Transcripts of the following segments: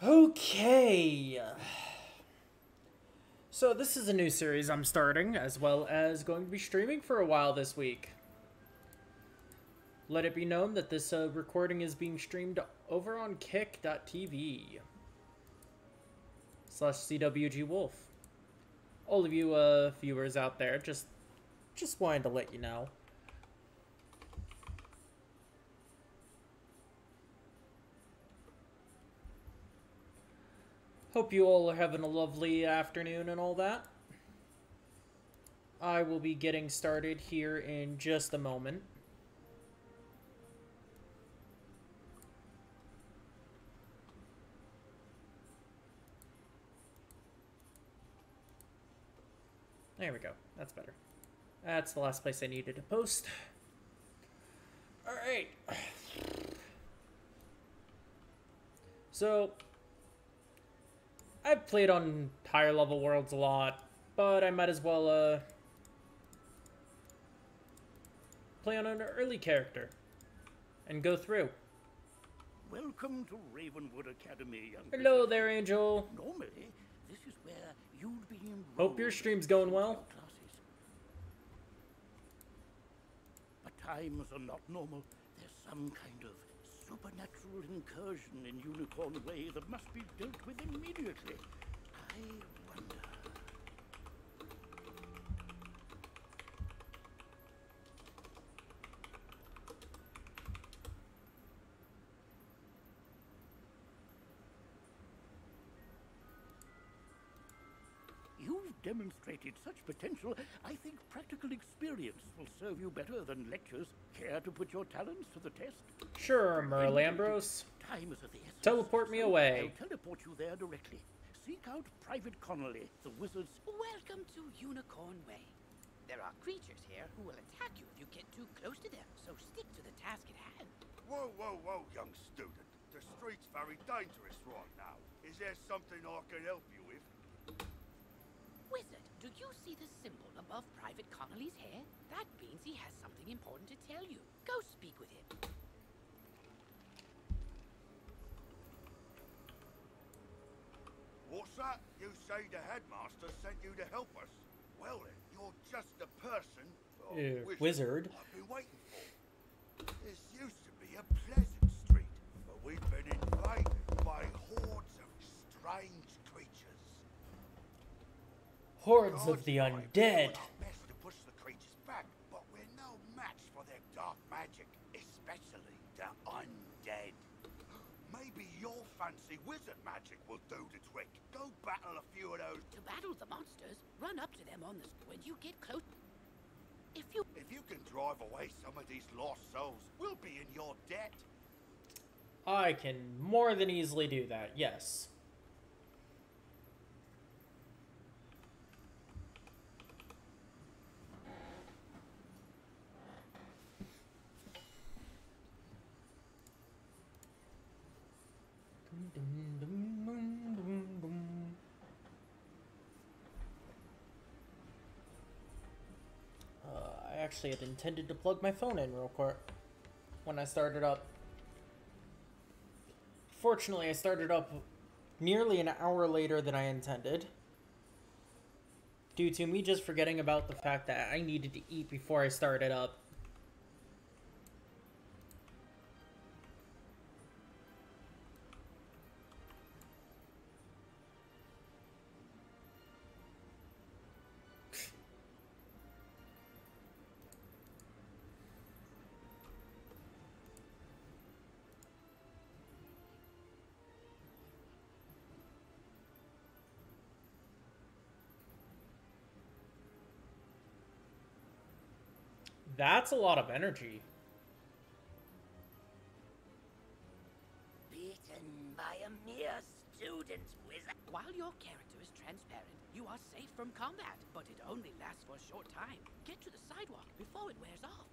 Okay. So this is a new series I'm starting, as well as going to be streaming for a while this week. Let it be known that this recording is being streamed over on kick.tv / CWG Wolf. All of you viewers out there, just wanted to let you know. Hope you all are having a lovely afternoon and all that. I will be getting started here in just a moment. There we go. That's better. That's the last place I needed to post. Alright. So, I've played on higher level worlds a lot, but I might as well play on an early character and go through. Welcome to Ravenwood Academy, young Hello there, Angel. Normally, this is where you'd be enrolled. Hope your stream's going well. Classes. But times are not normal. There's some kind of supernatural incursion in Unicorn Way that must be dealt with immediately. I wonder. You've demonstrated such potential, I think practical experience will serve you better than lectures. Care to put your talents to the test? Sure, Merle Ambrose. Time is of the essence. Teleport me away. I'll teleport you there directly. Seek out Private Connolly, the wizard's... Welcome to Unicorn Way. There are creatures here who will attack you if you get too close to them, so stick to the task at hand. Whoa, whoa, whoa, young student. The street's very dangerous right now. Is there something I can help you with? Wizard, do you see the symbol above Private Connolly's hair? That means he has something important to tell you. Go speak with him. What's that? You say the headmaster sent you to help us? Well then, you're just the person, wizard, I've been waiting for. This used to be a pleasant street, but we've been invaded by hordes of strange creatures. Hordes of the Guards undead. tried our best to push the creatures back, but we're no match for their dark magic, especially the undead. Maybe your fancy wizard magic will do the trick. Go battle a few of those. To battle the monsters, run up to them on the... When you get close... If you can drive away some of these lost souls, we'll be in your debt. I can more than easily do that, yes. I actually had intended to plug my phone in real quick when I started up. Fortunately, I started up nearly an hour later than I intended, due to me just forgetting about the fact that I needed to eat before I started up. That's a lot of energy. Beaten by a mere student, wizard. While your character is transparent, you are safe from combat, but it only lasts for a short time. Get to the sidewalk before it wears off.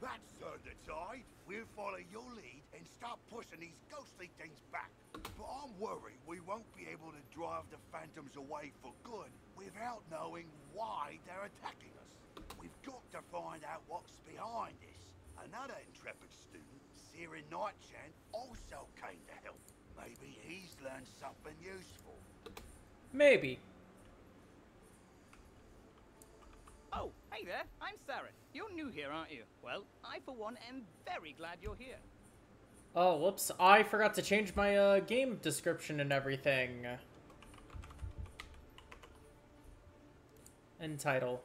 That's the tide. We'll follow your lead and start pushing these ghostly things back. But I'm worried we won't be able to drive the phantoms away for good without knowing why they're attacking us. We've got to find out what's behind this. Another intrepid student, Sirin Nightchan, also came to help. Maybe he's learned something useful. Maybe. Oh, hey there, I'm Saren. You're new here, aren't you? Well, I for one am very glad you're here. Oh, whoops. I forgot to change my game description and everything. And title.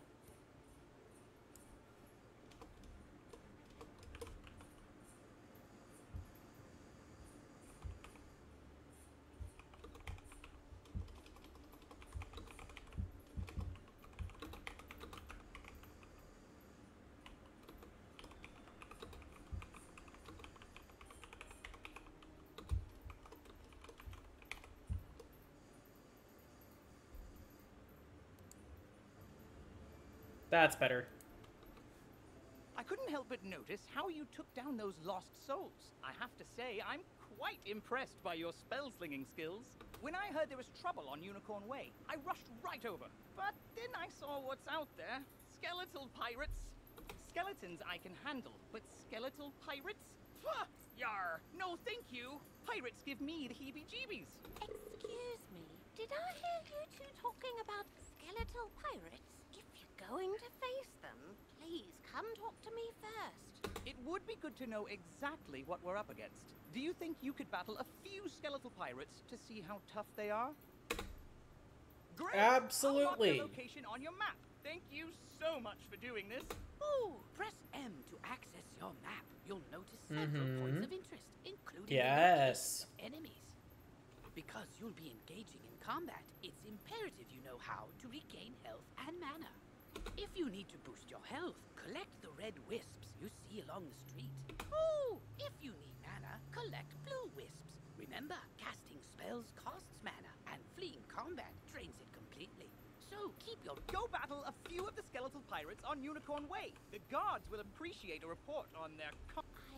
That's better. I couldn't help but notice how you took down those lost souls. I have to say, I'm quite impressed by your spell-slinging skills. When I heard there was trouble on Unicorn Way, I rushed right over. But then I saw what's out there. Skeletal pirates. Skeletons I can handle, but skeletal pirates? Pah! Yar! No thank you! Pirates give me the heebie-jeebies. Excuse me, did I hear you two talking about skeletal pirates? If you're going to face them, please come talk to me first. It would be good to know exactly what we're up against. Do you think you could battle a few skeletal pirates to see how tough they are? Great! Absolutely. I'll mark the location on your map. Thank you so much for doing this. Ooh, press M to access your map. You'll notice several points of interest, including Yes. the enemies. Because you'll be engaging in combat, it's imperative you know how to regain health and mana. If you need to boost your health, collect the red wisps you see along the street. Ooh, if you need mana, collect blue wisps. Remember, casting spells costs mana, and fleeing combat drains it completely. So keep your... Go battle a few of the skeletal pirates on Unicorn Way. The guards will appreciate a report on their...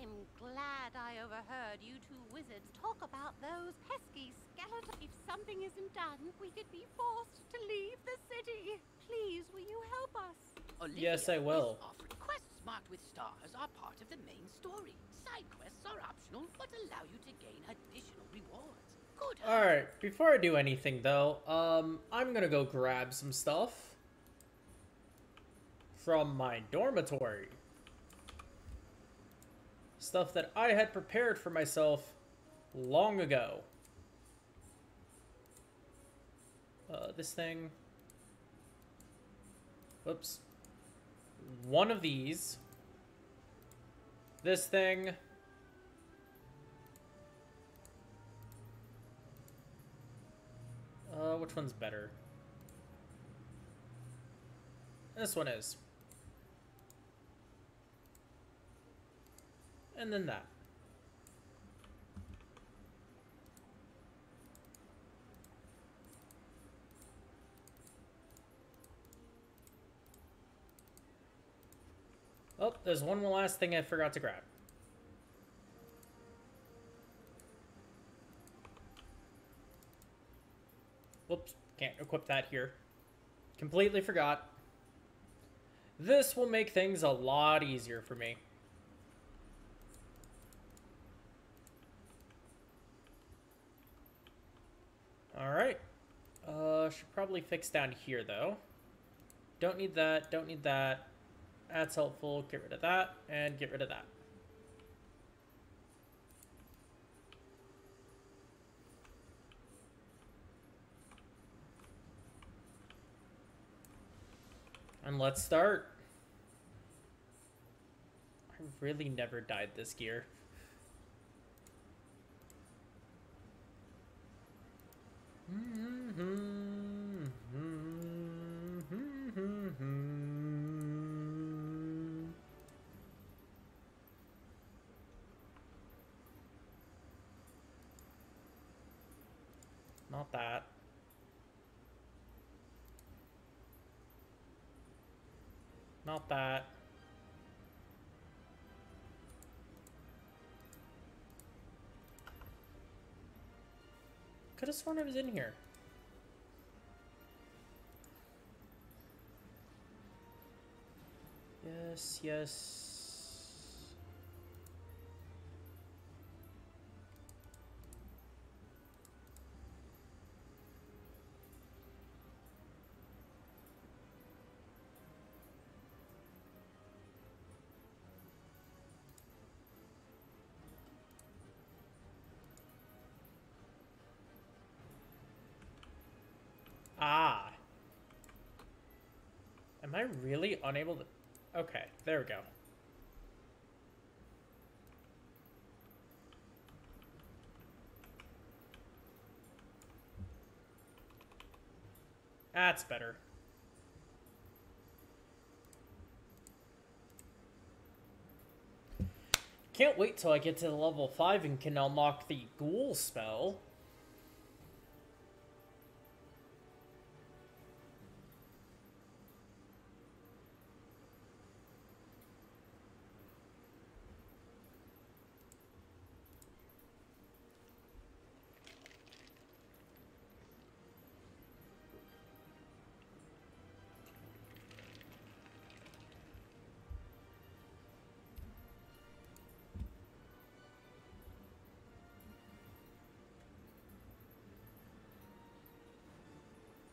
I'm glad I overheard you two wizards talk about those pesky skeletons. If something isn't done, we could be forced to leave the city. Please, will you help us? Olivia Yes, I will. is offered quests marked with stars are part of the main story. Side quests are optional, but allow you to gain additional rewards. Good. Alright, before I do anything, though, I'm gonna go grab some stuff from my dormitory. Stuff that I had prepared for myself long ago. This thing. Whoops. One of these. This thing. Which one's better? This one is. And then that. Oh, there's one last thing I forgot to grab. Whoops, can't equip that here. Completely forgot. This will make things a lot easier for me. Alright. Should probably fix down here, though. Don't need that, don't need that. That's helpful. Get rid of that, and get rid of that. And let's start. I really never dyed this gear. Not that. Not that. Could have sworn I was in here. Yes, yes. Ah. Am I really unable to... Okay, there we go. That's better. Can't wait till I get to level 5 and can unlock the ghoul spell.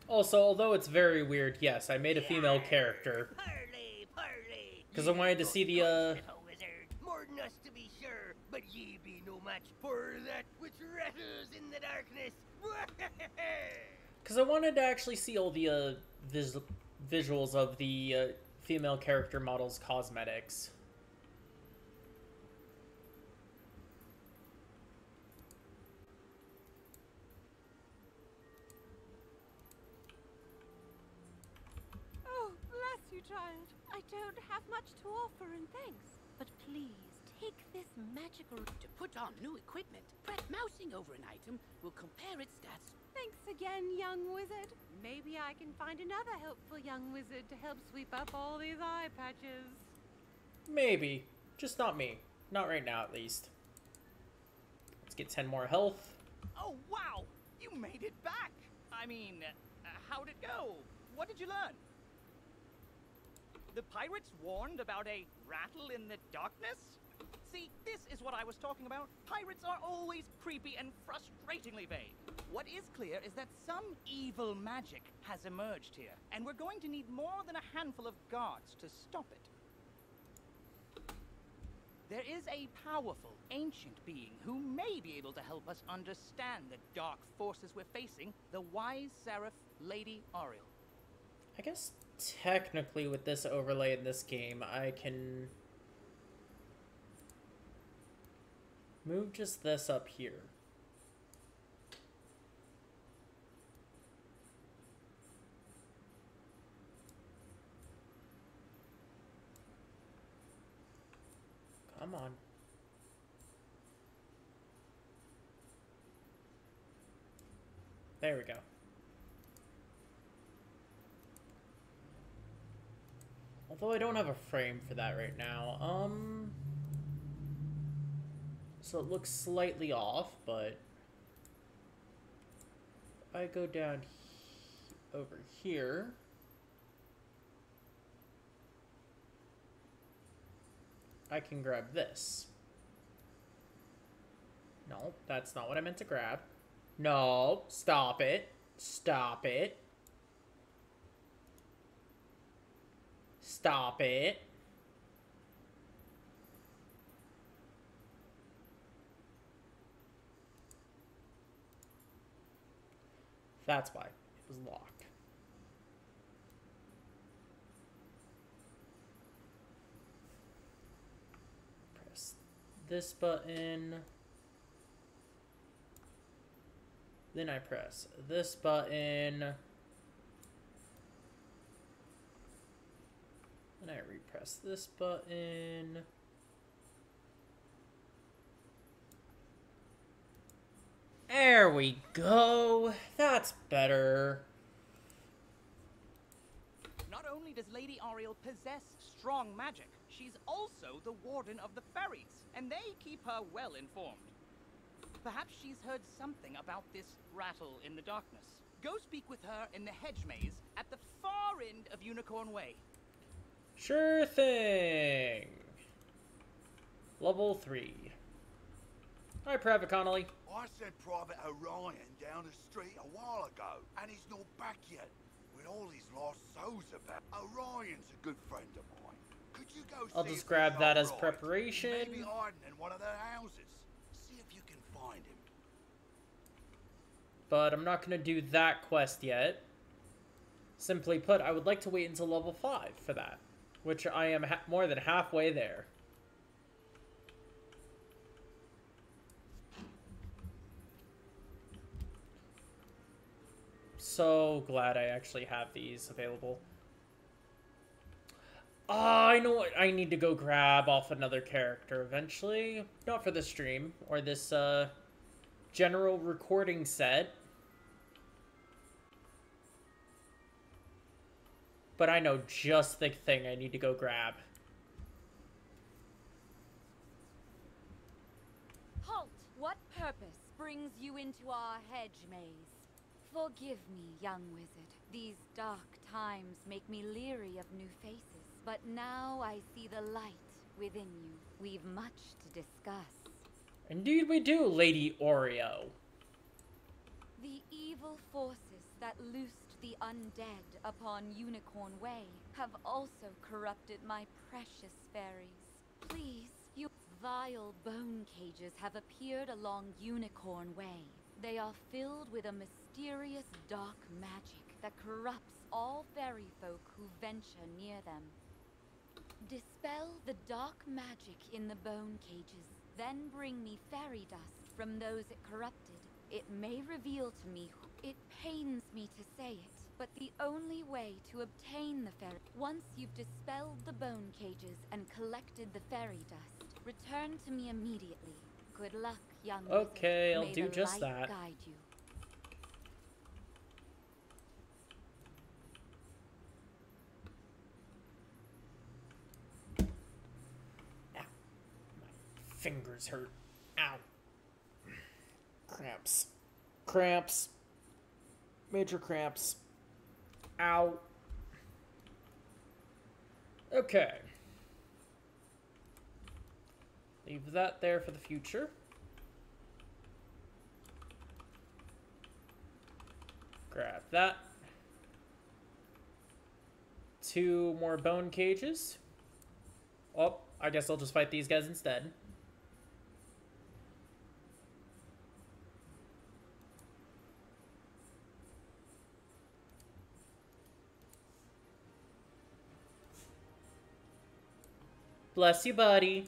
Also, although it's very weird, yes, I made a female character. Parley, parley. Because I wanted to see the, Little wizard, more than us to be sure, but ye be no match for that which rattles in the darkness. Because I wanted to actually see all the, visuals of the, female character model's cosmetics. Oh, bless you, child. I don't have much to offer in thanks. But please, take this magical... To put on new equipment, mousing over an item will compare its stats. Thanks again, young wizard. Maybe I can find another helpful young wizard to help sweep up all these eye patches. Maybe. Just not me. Not right now, at least. Let's get 10 more health. Oh, wow! You made it back! I mean, how'd it go? What did you learn? The pirates warned about a rattle in the darkness? See, this is what I was talking about. Pirates are always creepy and frustratingly vague. What is clear is that some evil magic has emerged here, and we're going to need more than a handful of guards to stop it. There is a powerful, ancient being who may be able to help us understand the dark forces we're facing, the wise seraph, Lady Ariel. I guess technically with this overlay in this game, I can move just this up here. Come on. There we go. Although I don't have a frame for that right now. So it looks slightly off, but if I go down over here, I can grab this. No, that's not what I meant to grab. No, stop it. Stop it. Stop it. That's why it was locked. Press this button. Then I press this button. Then I repress this button. There we go. That's better. Not only does Lady Ariel possess strong magic, she's also the warden of the ferries, and they keep her well informed. Perhaps she's heard something about this rattle in the darkness. Go speak with her in the hedge maze at the far end of Unicorn Way. Sure thing. Level 3. Hi, Private Connolly. I sent Private Orion down the street a while ago, and he's not back yet. With all these lost souls about, Orion's a good friend of mine. Could you go I'll see just if grab he's that as all right? preparation. He may be hiding in one of their houses. See if you can find him. But I'm not going to do that quest yet. Simply put, I would like to wait until level 5 for that, which I am more than halfway there. So glad I actually have these available. I know what I need to go grab off another character eventually. Not for the stream or this general recording set. But I know just the thing I need to go grab. Halt! What purpose brings you into our hedge maze? Forgive me, young wizard. These dark times make me leery of new faces. But now I see the light within you. We've much to discuss. Indeed we do, Lady Oreo. The evil forces that loosed the undead upon Unicorn Way have also corrupted my precious fairies. Please, you vile bone cages have appeared along Unicorn Way. They are filled with a mysterious dark magic that corrupts all fairy folk who venture near them. Dispel the dark magic in the bone cages, then bring me fairy dust from those it corrupted. It may reveal to me. It pains me to say it, but the only way to obtain the fairy... Once you've dispelled the bone cages and collected the fairy dust, return to me immediately. Good luck, young wizard. Okay, I'll May do the just light that. guide you. Ow. My fingers hurt. Ow. Cramps. Cramps. Major cramps. Ow. Okay. Leave that there for the future. Grab that. 2 more bone cages. Oh, I guess I'll just fight these guys instead. Bless you, buddy.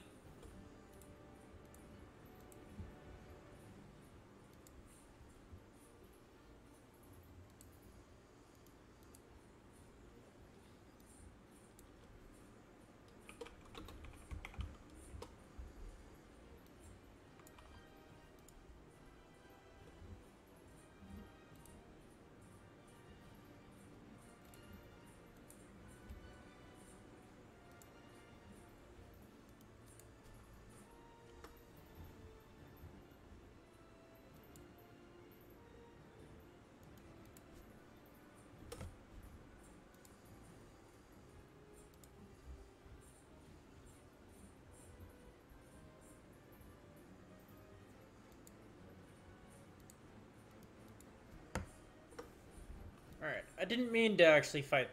Alright, I didn't mean to actually fight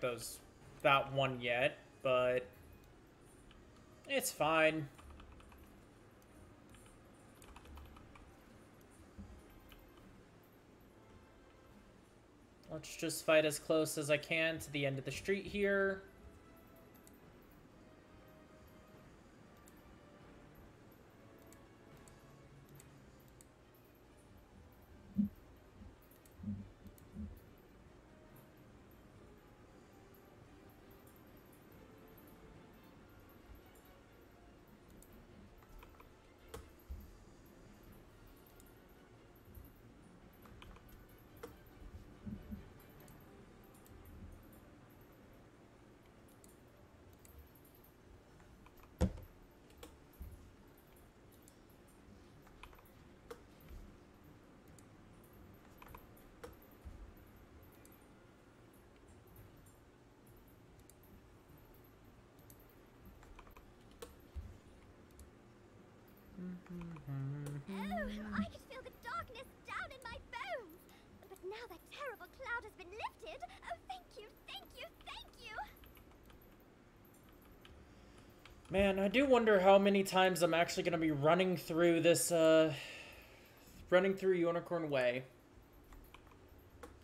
that one yet, but it's fine. Let's just fight as close as I can to the end of the street here. I could feel the darkness down in my bones. But now that terrible cloud has been lifted, oh, thank you, thank you, thank you. Man, I do wonder how many times I'm actually going to be running through this, running through Unicorn Way.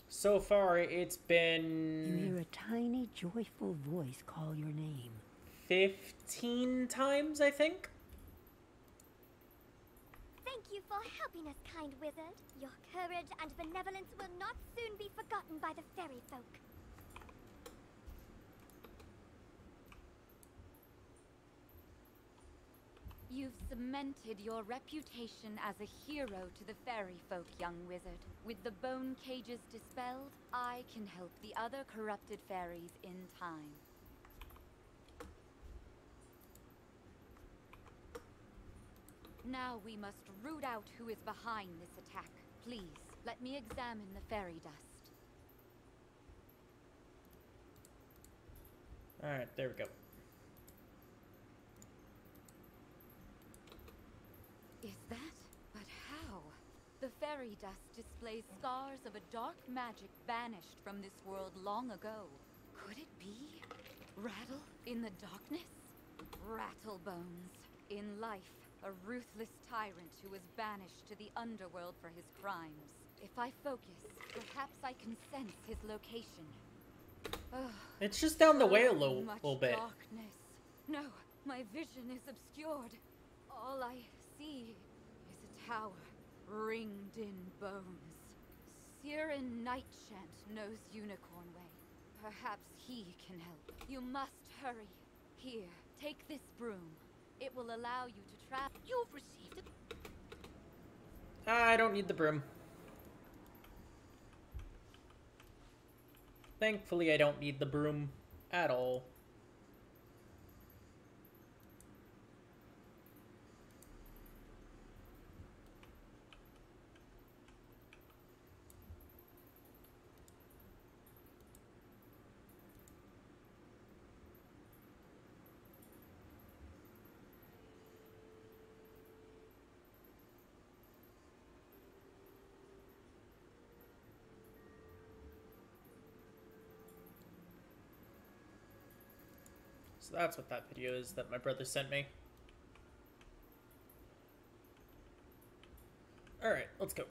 So far, it's been... You hear a tiny, joyful voice call your name. 15 times, I think? Thank you for helping us, kind wizard. Your courage and benevolence will not soon be forgotten by the fairy folk. You've cemented your reputation as a hero to the fairy folk, young wizard. With the bone cages dispelled, I can help the other corrupted fairies in time. Now we must root out who is behind this attack. Please, let me examine the fairy dust. Alright, there we go. Is that? But how? The fairy dust displays scars of a dark magic banished from this world long ago. Could it be? Rattle in the darkness? Rattlebones. In life, a ruthless tyrant who was banished to the underworld for his crimes. If I focus, perhaps I can sense his location. Oh, It's just down the way a so little much bit. darkness. No, my vision is obscured. All I see is a tower ringed in bones. Siren Nightshant knows Unicorn Way. Perhaps he can help. You must hurry. Here, take this broom. It will allow you to travel. You've received it. I don't need the broom. Thankfully, I don't need the broom at all. So that's what that video is that my brother sent me. Alright, let's go.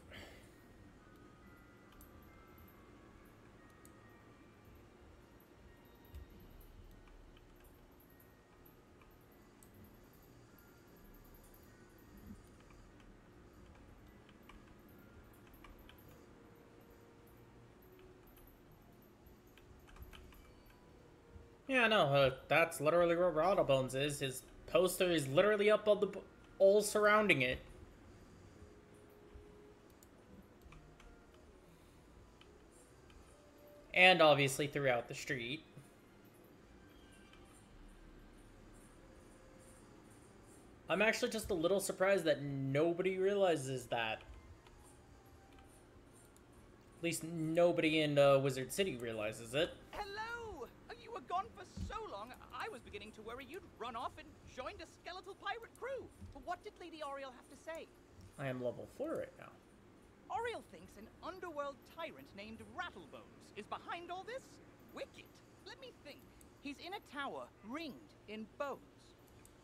Yeah, no, that's literally where Rattlebones is. His poster is literally up on the all surrounding it. And obviously throughout the street. I'm actually just a little surprised that nobody realizes that. At least nobody in Wizard City realizes it. Hello! You were gone for so long, I was beginning to worry you'd run off and joined a skeletal pirate crew. What did Lady Oriel have to say? I am level 4 right now. Oriel thinks an underworld tyrant named Rattlebones is behind all this? Wicked. Let me think. He's in a tower ringed in bones.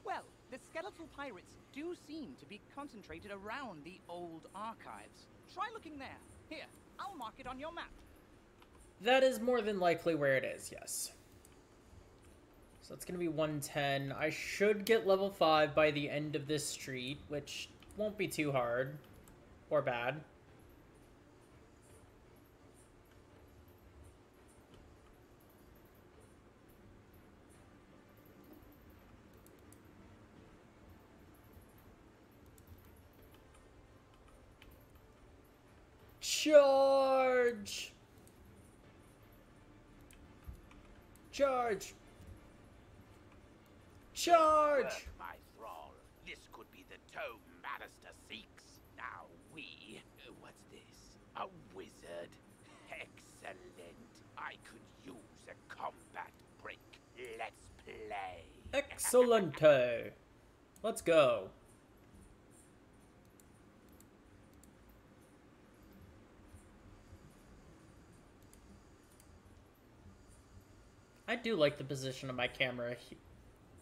Well, the skeletal pirates do seem to be concentrated around the old archives. Try looking there. Here, I'll mark it on your map. That is more than likely where it is, yes. So it's going to be 110. I should get level 5 by the end of this street, which won't be too hard or bad. Charge! Charge! Charge! Work, my thrall. This could be the tome Magister seeks. Now what's this? A wizard? Excellent. I could use a combat break. Let's play. Excellente. Let's go. I do like the position of my camera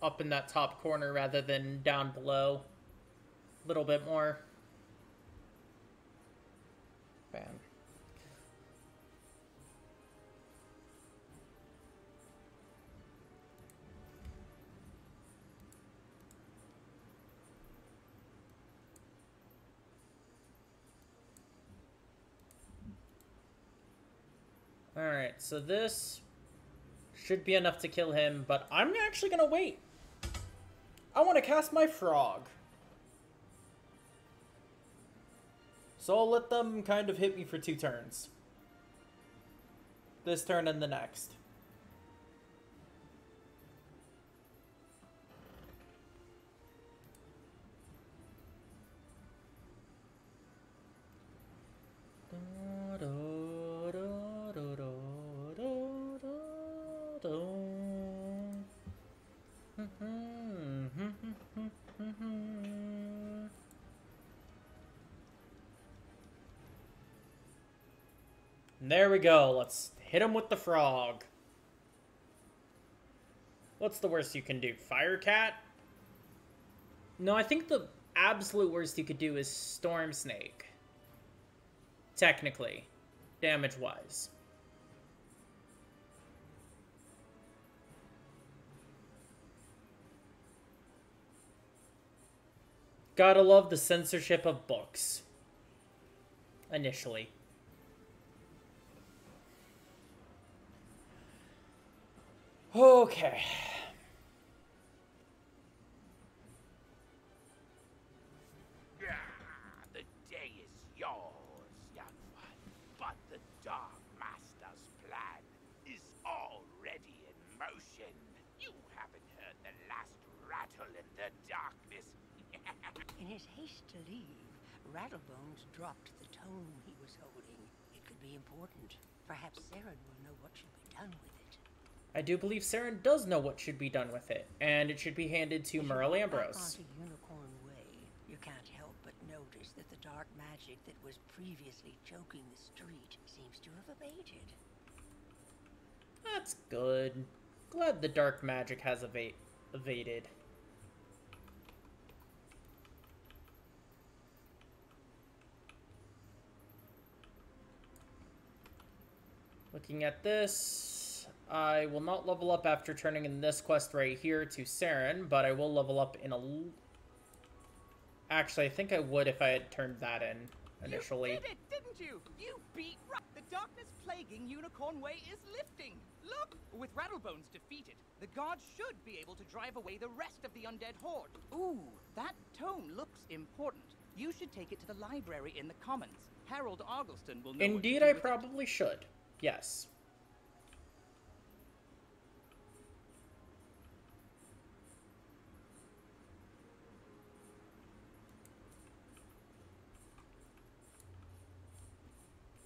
up in that top corner rather than down below. A little bit more. Bam. Alright, so this should be enough to kill him, but I'm actually gonna wait. I want to cast my frog. So I'll let them kind of hit me for 2 turns. This turn and the next. There we go. Let's hit him with the frog. What's the worst you can do? Fire Cat? No, I think the absolute worst you could do is Storm Snake. Technically. Damage-wise. Gotta love the censorship of books. Initially. Okay. The day is yours, young one. But the Dark Master's plan is already in motion. You haven't heard the last rattle in the darkness. In his haste to leave, Rattlebones dropped the tome he was holding. It could be important. Perhaps Saren will know what should be done with it. I do believe Saren does know what should be done with it, and it should be handed to Merle Ambrose. Onto Unicorn Way, you can't help but notice that the dark magic that was previously choking the street seems to have abated. That's good. Glad the dark magic has evaded. Looking at this, I will not level up after turning in this quest right here to Saren, but I will level up in a... Actually, I think I would if I had turned that in initially. You did it, didn't you? You beat The darkness plaguing Unicorn Way is lifting. Look! With Rattlebones defeated, the gods should be able to drive away the rest of the undead horde. Ooh, that tome looks important. You should take it to the library in the Commons. Harold Argleston will know. Indeed, I probably should. Yes.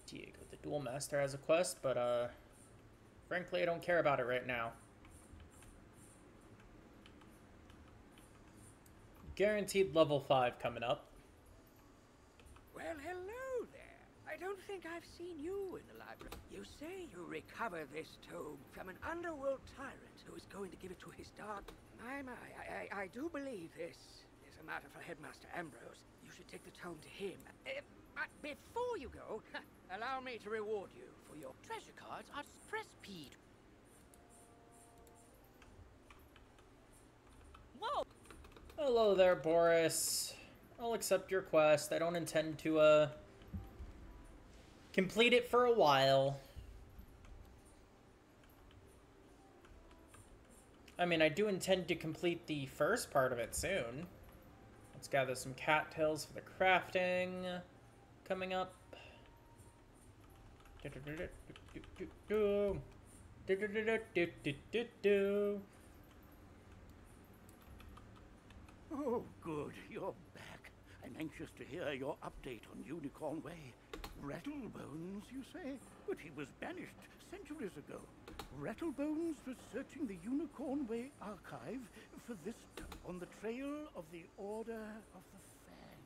Diego the Duel Master has a quest, but frankly, I don't care about it right now. Guaranteed level 5 coming up. Well, hello there. I don't think I've seen you in the library. You say you recover this tome from an underworld tyrant who is going to give it to his dark... I do believe this is a matter for Headmaster Ambrose. You should take the tome to him. But before you go, allow me to reward you for your... Treasure cards are press P. Whoa! Hello there, Boris. I'll accept your quest. I don't intend to, complete it for a while. I mean, I do intend to complete the first part of it soon. Let's gather some cattails for the crafting coming up. Oh, good. You're back. I'm anxious to hear your update on Unicorn Way. Rattlebones, you say? But he was banished centuries ago. Rattlebones was searching the Unicorn Way archive for this on the trail of the Order of the Fang.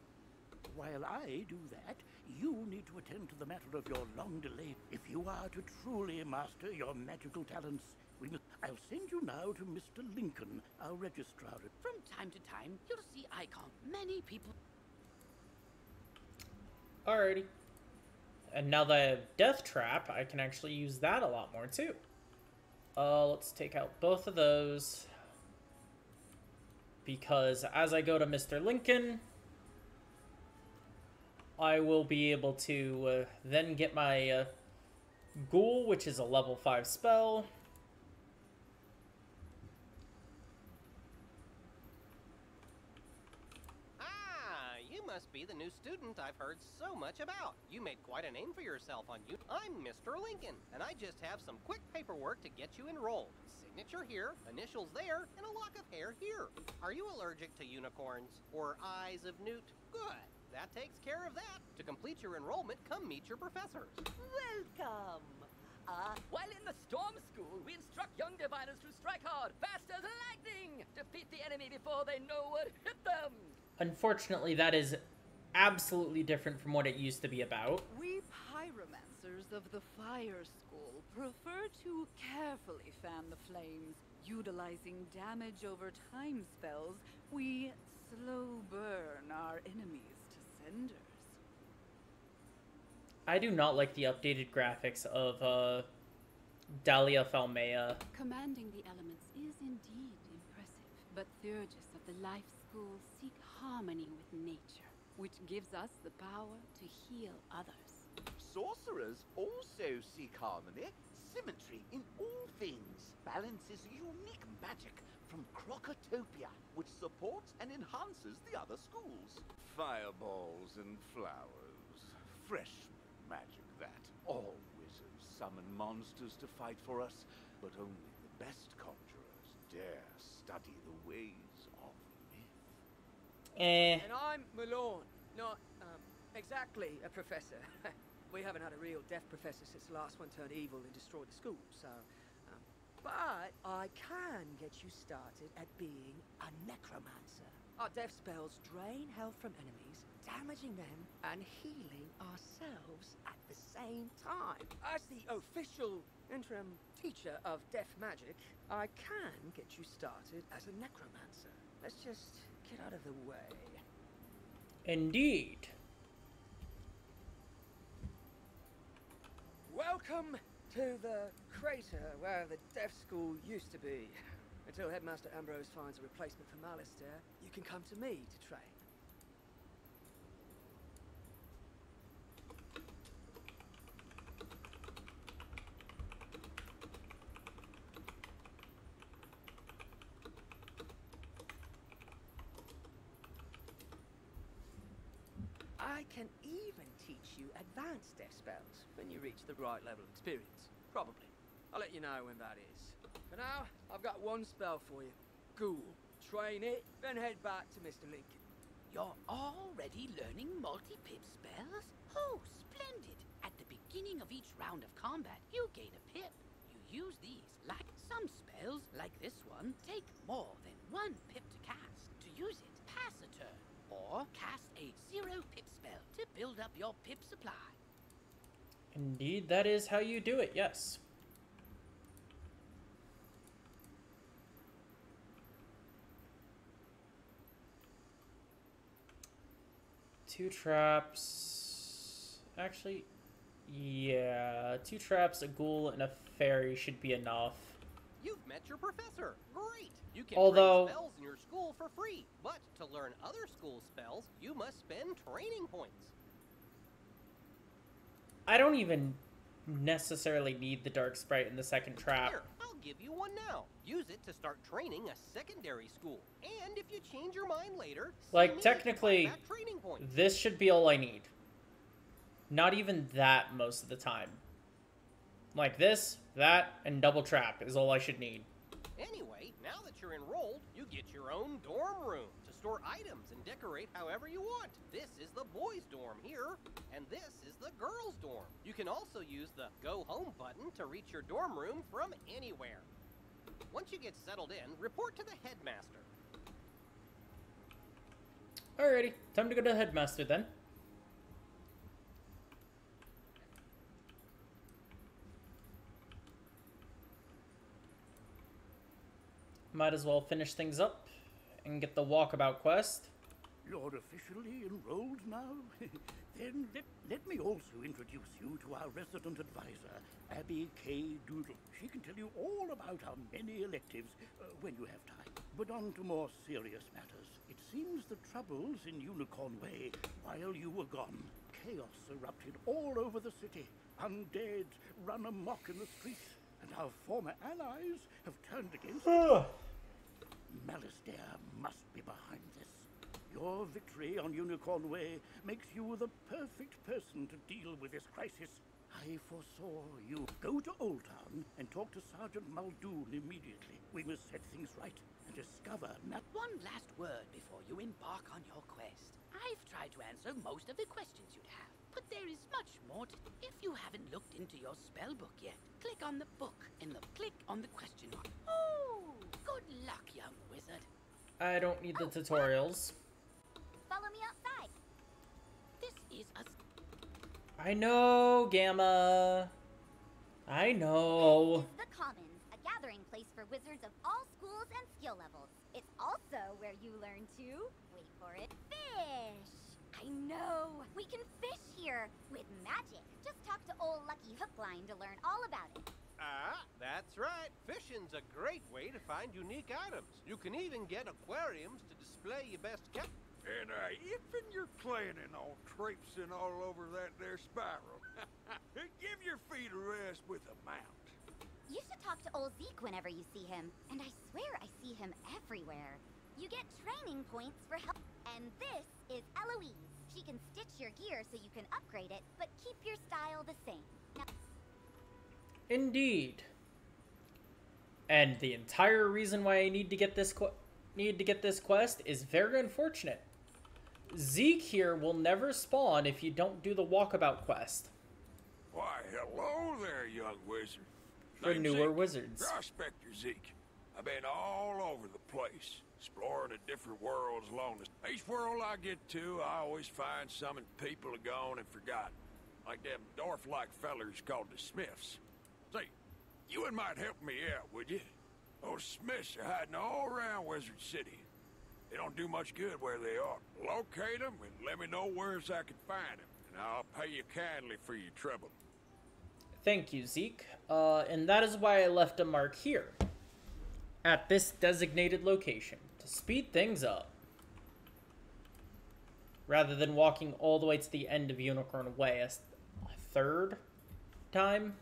While I do that, you need to attend to the matter of your long delay. If you are to truly master your magical talents, we must... I'll send you now to Mr. Lincoln, our registrar. From time to time, you'll see icon. Many people... Alrighty. And now that I have Death Trap, I can actually use that a lot more too. Let's take out both of those. Because as I go to Mr. Lincoln, I will be able to then get my Ghoul, which is a level 5 spell. Must be the new student I've heard so much about. You made quite a name for yourself on you. I'm Mr. Lincoln, and I just have some quick paperwork to get you enrolled. Signature here, initials there, and a lock of hair here. Are you allergic to unicorns or eyes of newt? Good. That takes care of that. To complete your enrollment, come meet your professors. Welcome. While in the Storm School, we instruct young diviners to strike hard, fast as lightning, defeat the enemy before they know what hit them. Unfortunately, that is absolutely different from what it used to be about. We pyromancers of the Fire School prefer to carefully fan the flames. Utilizing damage over time spells, we slow burn our enemies to cinders. I do not like the updated graphics of Dahlia Falmea. Commanding the elements is indeed impressive, but Theurgis of the Life School seek harmony with nature, which gives us the power to heal others. Sorcerers also seek harmony, symmetry in all things. Balance is unique magic from Crocotopia, which supports and enhances the other schools. Fireballs and flowers. Fresh magic, that. All wizards summon monsters to fight for us, but only the best conjurers dare study the ways of myth. And I'm Malone, not exactly a professor. We haven't had a real deaf professor since the last one turned evil and destroyed the school, so... but I can get you started at being a necromancer. Our death spells drain health from enemies, damaging them and healing ourselves at the same time. As the official interim teacher of death magic, I can get you started as a necromancer. Let's just get out of the way. Indeed. Welcome to the crater where the deaf school used to be. Until Headmaster Ambrose finds a replacement for Malistaire, you can come to me to train. I can even teach you advanced death spells when you reach the right level of experience. Probably. I'll let you know when that is. For now, I've got one spell for you. Ghoul. Train it, then head back to Mr. Lincoln. You're already learning multi-pip spells? Oh, splendid! At the beginning of each round of combat, you gain a pip. You use these, like some spells, like this one, take more than 1 pip to cast. To use it, pass a turn. Or cast a 0 pip spell to build up your pip supply. Indeed, that is how you do it, yes. Two traps... Actually, yeah. 2 traps, a ghoul, and a fairy should be enough. You've met your professor. Great! You can Although, train spells in your school for free, but to learn other school spells, you must spend training points. I don't even necessarily need the Dark Sprite in the second trap. Here, I'll give you one now. Use it to start training a secondary school. And if you change your mind later, Like, technically, this should be all I need. Not even that most of the time. Like this, that, and double trap is all I should need. Anyway, now that you're enrolled, you get your own dorm room to store items and decorate however you want. This is the boys' dorm here, and this is the girls' dorm. You can also use the Go Home button to reach your dorm room from anywhere. Once you get settled in, report to the headmaster. Alrighty, time to go to the headmaster then. might as well finish things up and get the walkabout quest. You're officially enrolled now? Then let me also introduce you to our resident advisor, Abby K. Doodle. She can tell you all about our many electives when you have time. But on to more serious matters. It seems the troubles in Unicorn Way while you were gone. Chaos erupted all over the city. Undead run amok in the streets, and our former allies have turned against us. Malistaire must be behind this. Your victory on Unicorn Way makes you the perfect person to deal with this crisis. I foresaw you. Go to Old Town and talk to Sergeant Muldoon immediately. We must set things right and discover One last word before you embark on your quest. I've tried to answer most of the questions you'd have, but there is much more to... If you haven't looked into your spell book yet, click on the book and click on the question mark. Oh, good luck, young wizard. I don't need the tutorials. Follow me outside. This is a... I know, Gamma. I know. This is the Commons, a gathering place for wizards of all schools and skill levels. It's also where you learn to, wait for it, fish. I know. We can fish here with magic. Just talk to old Lucky Hookline to learn all about it. Ah, that's right. Fishing's a great way to find unique items. You can even get aquariums to display your best cat. And if you're planning on traipsing all over that there spiral, give your feet a rest with a mount. You should talk to old Zeke whenever you see him, and I swear I see him everywhere. You get training points for help. And this is Eloise. She can stitch your gear so you can upgrade it, but keep your style the same. Now Indeed. And the entire reason why I need to get this quest is very unfortunate. Zeke here will never spawn if you don't do the walkabout quest. Why, hello there, young wizard. For Name's newer Zeke. wizards. Prospector Zeke. I've been all over the place, exploring the different worlds along this. Each world I get to, I always find something people are gone and forgotten. Like them dwarf-like fellers called the Smiths. Say, you and might help me out, would you? Those Smiths are hiding all around Wizard City. They don't do much good where they are. Locate them and let me know where I can find them, and I'll pay you kindly for your trouble. Thank you, Zeke. And that is why I left a mark here, at this designated location, to speed things up. Rather than walking all the way to the end of Unicorn Way a third time.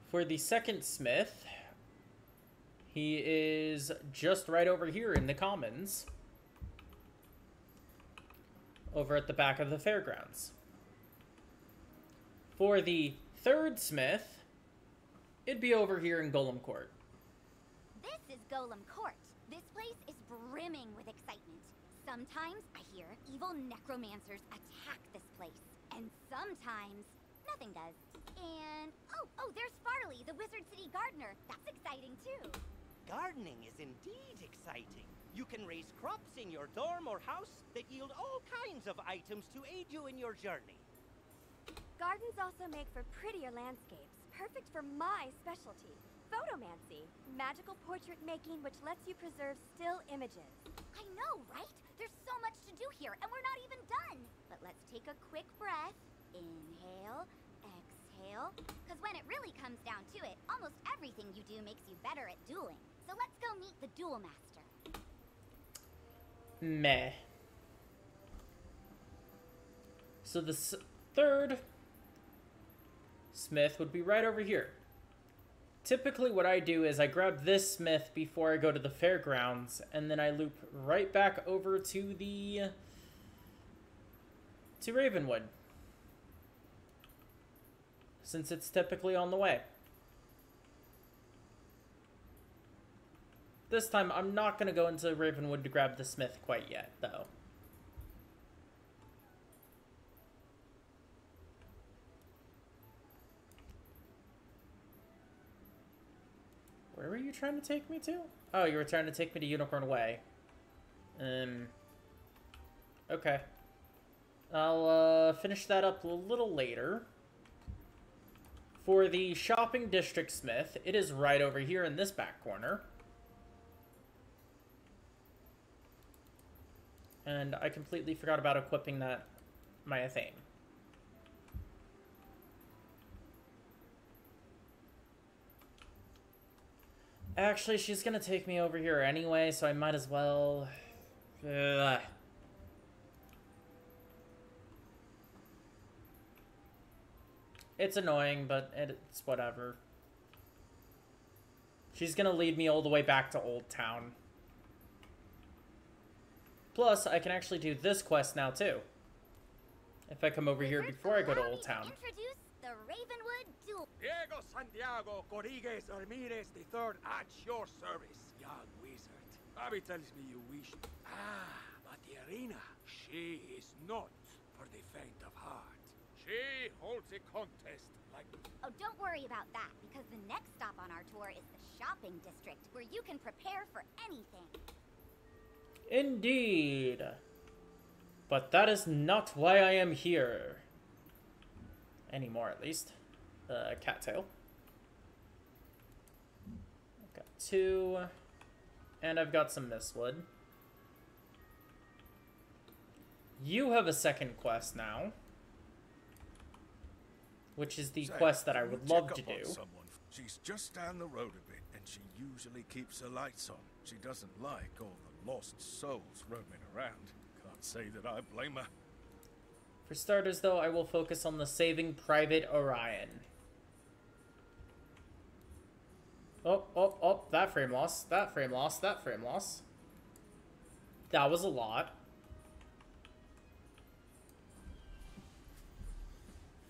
For the second Smith, he is just right over here in the Commons. Over at the back of the fairgrounds. For the third Smith, it'd be over here in Golem Court. this is Golem Court. This place is brimming with excitement. Sometimes I hear evil necromancers attack this place, and sometimes nothing does. And oh, there's Farley, the Wizard City gardener. That's exciting too. Gardening is indeed exciting. You can raise crops in your dorm or house that yield all kinds of items to aid you in your journey. Gardens also make for prettier landscapes, perfect for my specialty, photomancy, magical portrait making which lets you preserve still images. I know, right? There's so much to do here, and we're not even done. But let's take a quick breath. Inhale, exhale. Because when it really comes down to it, almost everything you do makes you better at dueling. So let's go meet the duel master. Meh. So the third Smith would be right over here. Typically what I do is I grab this Smith before I go to the fairgrounds, and then I loop right back over to Ravenwood, since it's typically on the way. This time I'm not going to go into Ravenwood to grab the Smith quite yet, though. Where were you trying to take me to? Oh, you were trying to take me to Unicorn Way. Okay. I'll finish that up a little later. For the shopping district smith, it is right over here in this back corner. And I completely forgot about equipping that my thing. Actually, she's gonna take me over here anyway, so I might as well... Ugh. It's annoying, but it's whatever. She's gonna lead me all the way back to Old Town. Plus, I can actually do this quest now, too. If I come over here before I go to Old Town. Introduce the Ravenwood Duel. Diego Santiago Corriguez Ramirez III at your service, young wizard. Bobby tells me you wish... but the arena, she is not for the faint of heart. She holds a contest like... Oh, don't worry about that, because the next stop on our tour is the shopping district, where you can prepare for anything. Indeed. But that is not why I am here. Anymore, at least. Cattail. I've got 2. And I've got some mistwood. You have a second quest now. Which is the quest that I would love to do. She's just down the road a bit, and she usually keeps her lights on. She doesn't like all the lost souls roaming around. Can't say that I blame her. For starters, though, I will focus on the Saving Private Orion. Oh, that frame loss, that frame loss, that frame loss. That was a lot.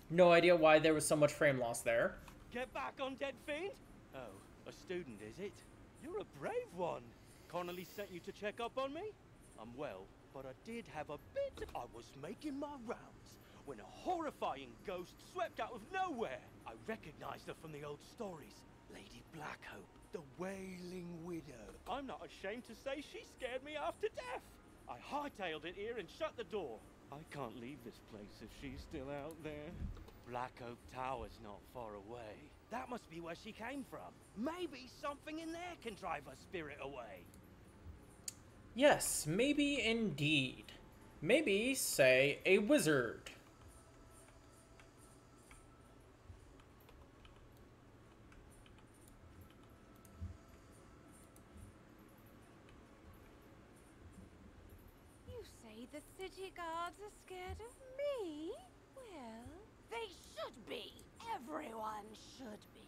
No idea why there was so much frame loss there. Get back on Dead Fiend? Oh, a student, is it? You're a brave one. Connolly sent you to check up on me? I'm well, but I did have a bit... I was making my rounds when a horrifying ghost swept out of nowhere. I recognized her from the old stories. Lady Blackhope, the Wailing Widow. I'm not ashamed to say she scared me after death. I hightailed it here and shut the door. I can't leave this place if she's still out there. Black Oak Tower's not far away. That must be where she came from. Maybe something in there can drive her spirit away. Yes, maybe indeed. Maybe, say, a wizard. You say the city guards are scared of me? Well, they should be. Everyone should be.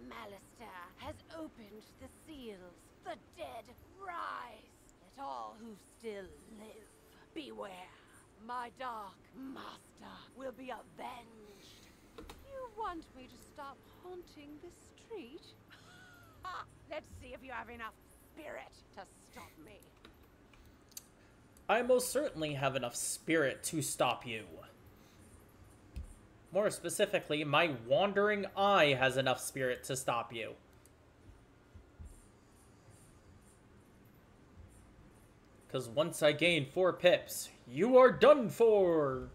Malister has opened the seals. The dead rise. Let all who still live beware. My dark master will be avenged. You want me to stop haunting the street? Let's see if you have enough spirit to stop me. I most certainly have enough spirit to stop you. More specifically, my wandering eye has enough spirit to stop you. Because once I gain 4 pips, you are done for!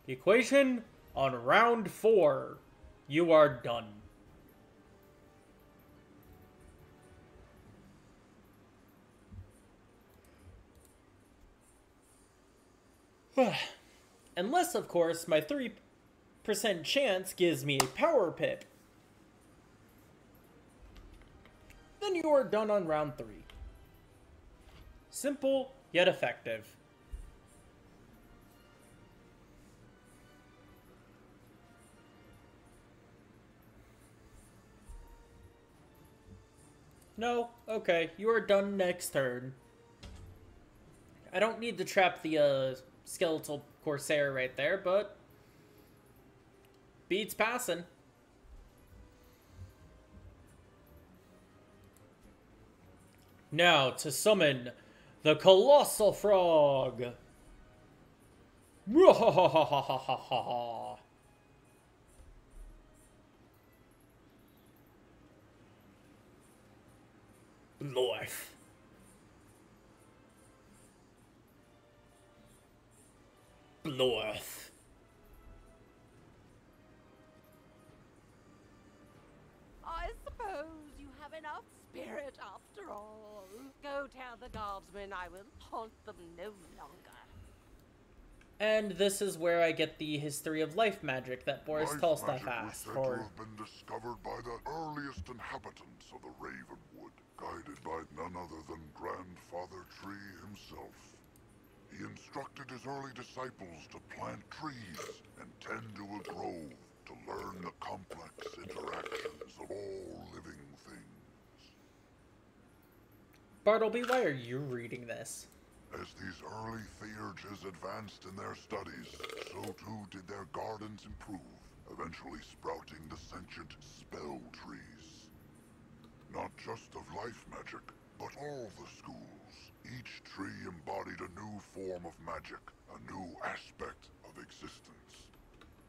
Equation on round 4. You are done. Unless, of course, my 3% chance gives me a power pip. Then you are done on round 3. Simple, yet effective. No? Okay, you are done next turn. I don't need to trap the, skeletal corsair right there, but beats passing. Now to summon the colossal frog. Life. North. have enough spirit after all. Go tell the guardsmen I will haunt them no longer. And this is where I get the history of life magic that Boris Tolstoy asked said for. to have been discovered by the earliest inhabitants of the Ravenwood, guided by none other than Grandfather Tree himself. He instructed his early disciples to plant trees and tend to a grove to learn the complex interactions of all living things. Bartleby, why are you reading this? As these early theurges advanced in their studies, so too did their gardens improve, eventually sprouting the sentient spell trees. Not just of life magic, but all the schools. Each tree embodied a new form of magic, a new aspect of existence.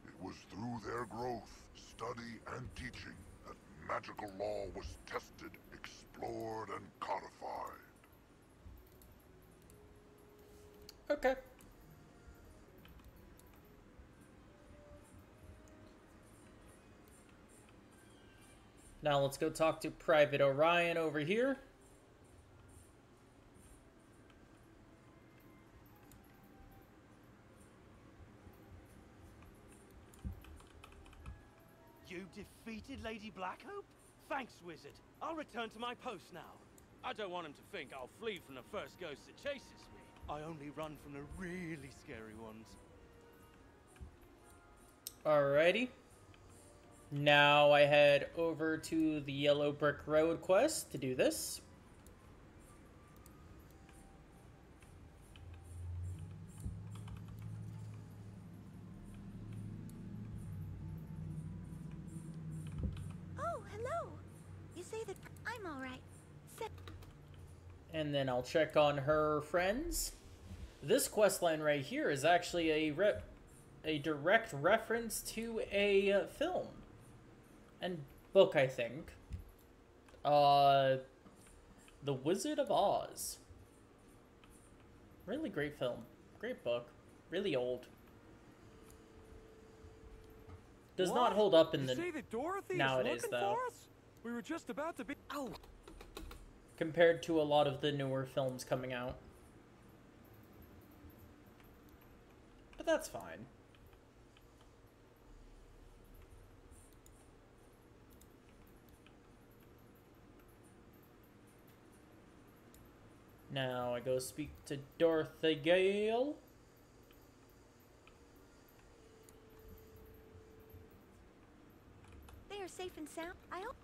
It was through their growth, study, and teaching that magical law was tested, explored, and codified. Okay. Now let's go talk to Private Orion over here. You defeated Lady Blackhope? Thanks, wizard. I'll return to my post now. I don't want him to think I'll flee from the first ghost that chases me. I only run from the really scary ones. Alrighty. Now I head over to the Yellow Brick Road quest to do this. Oh, hello. You say that I'm all right. And then I'll check on her friends. This quest line right here is actually a direct reference to a film and book, I think. The Wizard of Oz. Really great film. Great book. Really old. Does not hold up in you the say that Dorothy nowadays, is looking though. for us? We were just about to be. Oh. Compared to a lot of the newer films coming out. But that's fine. Now I go speak to Dorothy Gale. They are safe and sound. I hope.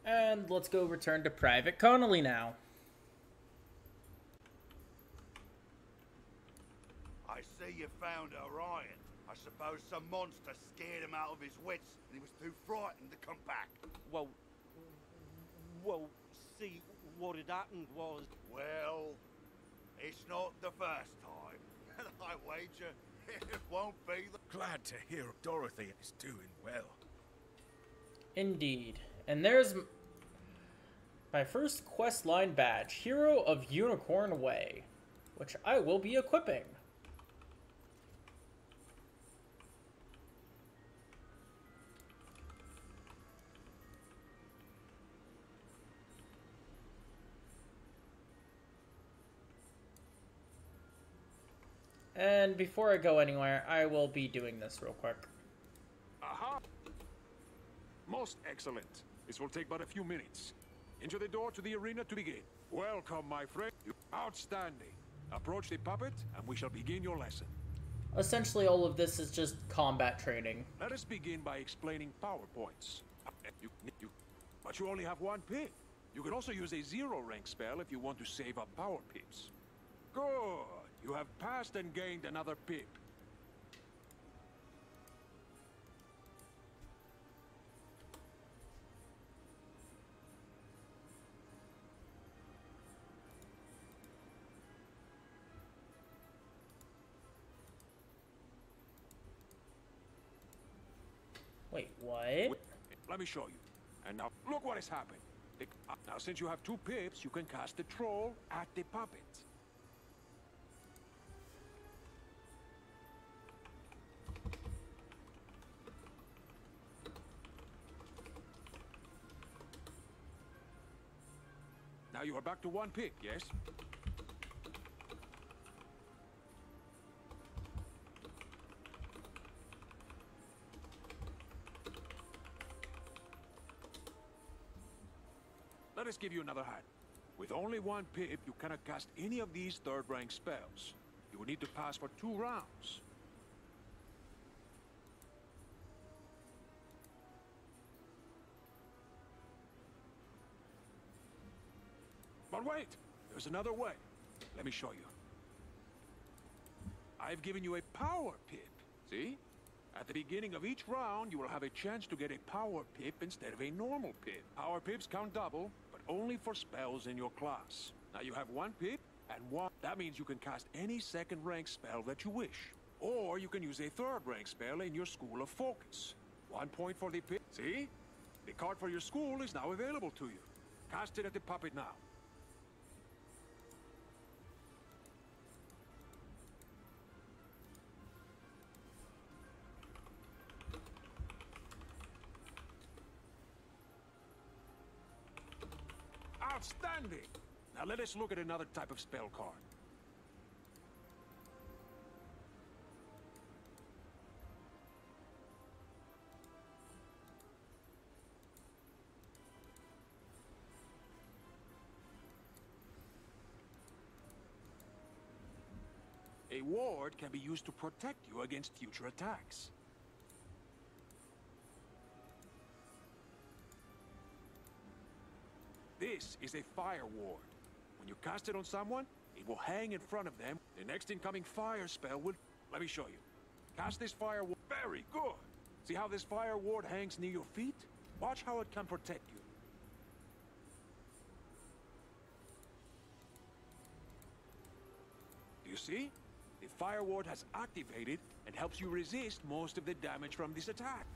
And let's go return to Private Connolly now. I see you found Orion. I suppose some monster scared him out of his wits and he was too frightened to come back. Well, see, what had happened was... Well, it's not the first time. And I wager it won't be the... Glad to hear Dorothy is doing well. Indeed. And there's my first quest line badge, Hero of Unicorn Way, which I will be equipping. And before I go anywhere, I will be doing this real quick. Aha! Most excellent. This will take but a few minutes. Enter the door to the arena to begin. Welcome, my friend. Outstanding. Approach the puppet, and we shall begin your lesson. Essentially, all of this is just combat training. Let us begin by explaining power points. But you only have one pip. You can also use a zero rank spell if you want to save up power pips. Good. You have passed and gained another pip. Wait, what? Let me show you. And now, look what has happened. Now, since you have 2 pips, you can cast the troll at the puppet. you are back to 1 pip, yes? Let us give you another hand. With only 1 pip, you cannot cast any of these third-rank spells. You will need to pass for 2 rounds. But wait, there's another way. Let me show you. I've given you a power pip. See? At the beginning of each round, you will have a chance to get a power pip instead of a normal pip. Power pips count double, but only for spells in your class. Now you have 1 pip and 1. That means you can cast any second-rank spell that you wish. Or you can use a third-rank spell in your School of Focus. 1 point for the pip. See? The card for your school is now available to you. Cast it at the puppet now. Outstanding! Now let us look at another type of spell card. A ward can be used to protect you against future attacks. This is a fire ward. When you cast it on someone, it will hang in front of them. The next incoming fire spell will... Let me show you. Cast this fire ward. Very good. See how this fire ward hangs near your feet? Watch how it can protect you. Do you see? The fire ward has activated and helps you resist most of the damage from this attack.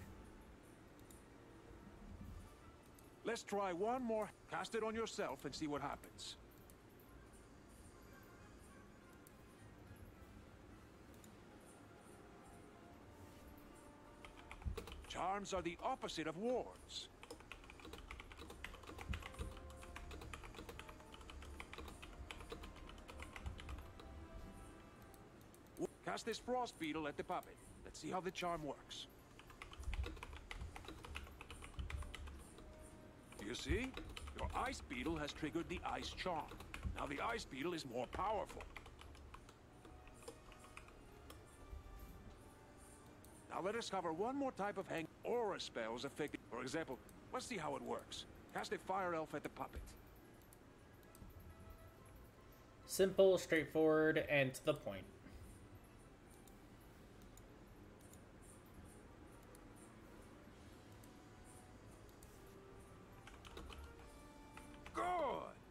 Let's try one more. Cast it on yourself and see what happens. Charms are the opposite of wards. Cast this frost beetle at the puppet. Let's see how the charm works. You see? Your ice beetle has triggered the ice charm. Now the ice beetle is more powerful. Now let us cover one more type of hang aura spells affecting. For example, let's see how it works. Cast a fire elf at the puppet. Simple, straightforward, and to the point.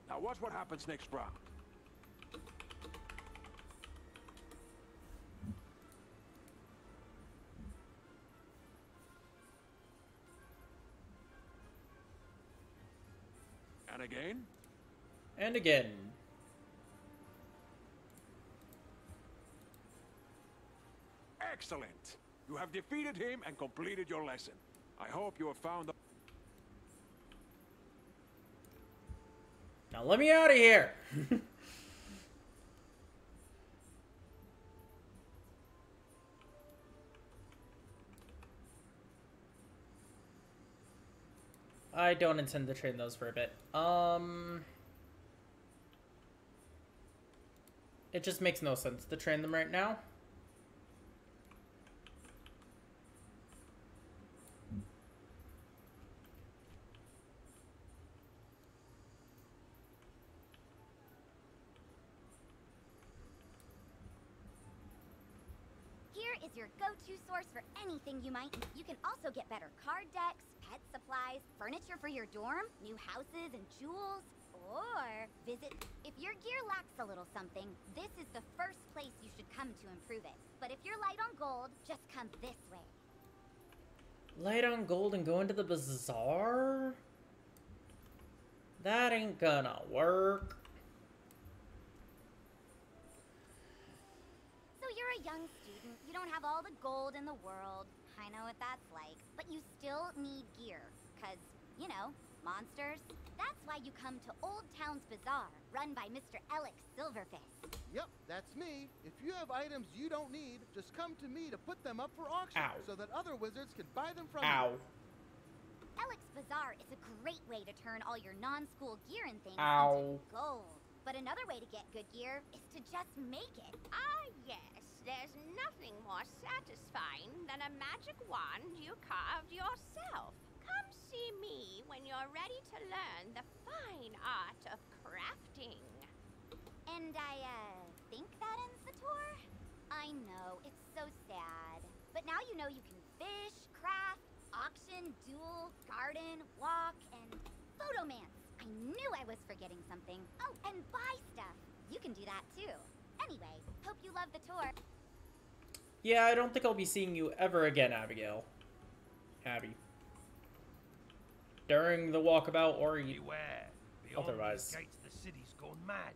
Now watch what happens next round. And again. And again. Excellent! You have defeated him and completed your lesson. I hope you have found the... Now let me out of here! I don't intend to train those for a bit. It just makes no sense to train them right now. Is your go-to source for anything you might. You can also get better card decks, pet supplies, furniture for your dorm, new houses and jewels, or visit. If your gear lacks a little something, this is the first place you should come to improve it. But if you're light on gold, just come this way. Light on gold and go into the bazaar? That ain't gonna work. So you're a young student, you don't have all the gold in the world. I know what that's like. But you still need gear. 'Cause, you know, monsters? That's why you come to Old Town's Bazaar, run by Mr. Alex Silverfist. Yep, that's me. If you have items you don't need, just come to me to put them up for auction so that other wizards can buy them from you. Alex Bazaar is a great way to turn all your non-school gear and things Ow. into gold. But another way to get good gear is to just make it. Ah, yes. There's nothing more satisfying than a magic wand you carved yourself. Come see me when you're ready to learn the fine art of crafting. And I, think that ends the tour? I know, it's so sad. But now you know you can fish, craft, auction, duel, garden, walk, and photomance. I knew I was forgetting something. Oh, and buy stuff. You can do that too. Anyway, hope you love the tour. Yeah, I don't think I'll be seeing you ever again, Abigail. Abby. During the walkabout or Beware. Beyond otherwise. these gates, the city's gone mad.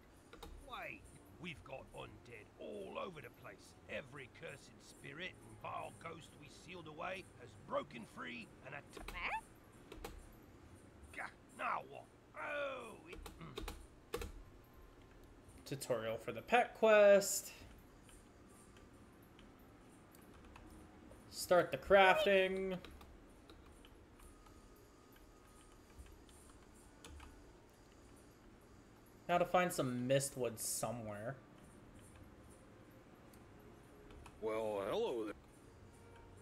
Wait, we've got undead all over the place. Every cursed spirit and vile ghost we sealed away has broken free and attacked. Now what? Oh, Tutorial for the pet quest. Start the crafting. Now to find some mistwood somewhere. Well, hello there.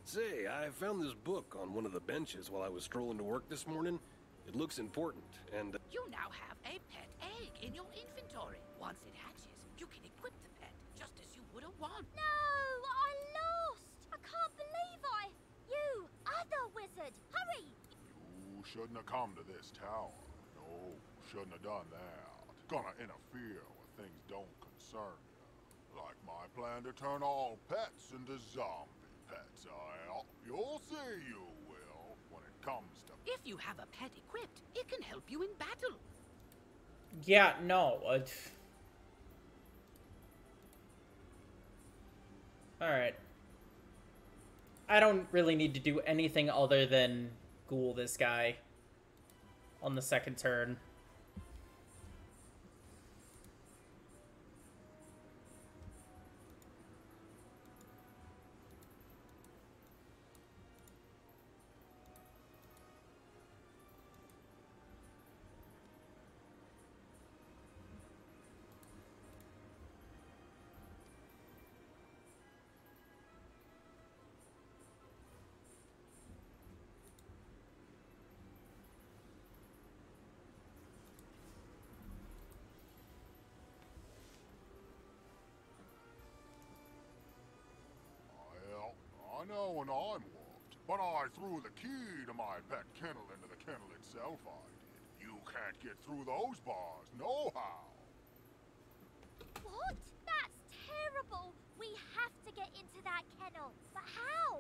Say, I found this book on one of the benches while I was strolling to work this morning. It looks important, and... You now have a pet egg in your inventory. Once it hatches, you can equip the pet, just as you would a wand. No, I lost! I can't believe You, other wizard, hurry! You shouldn't have come to this tower. No, shouldn't have done that. Gonna interfere with things don't concern you. Like my plan to turn all pets into zombie pets. You'll see you will when it comes to... If you have a pet equipped, it can help you in battle. Yeah, no. Alright. I don't really need to do anything other than ghoul this guy on the second turn. I know when I'm warped, but I threw the key to my pet kennel into the kennel itself, I did. You can't get through those bars, no how. What? That's terrible! We have to get into that kennel. But how?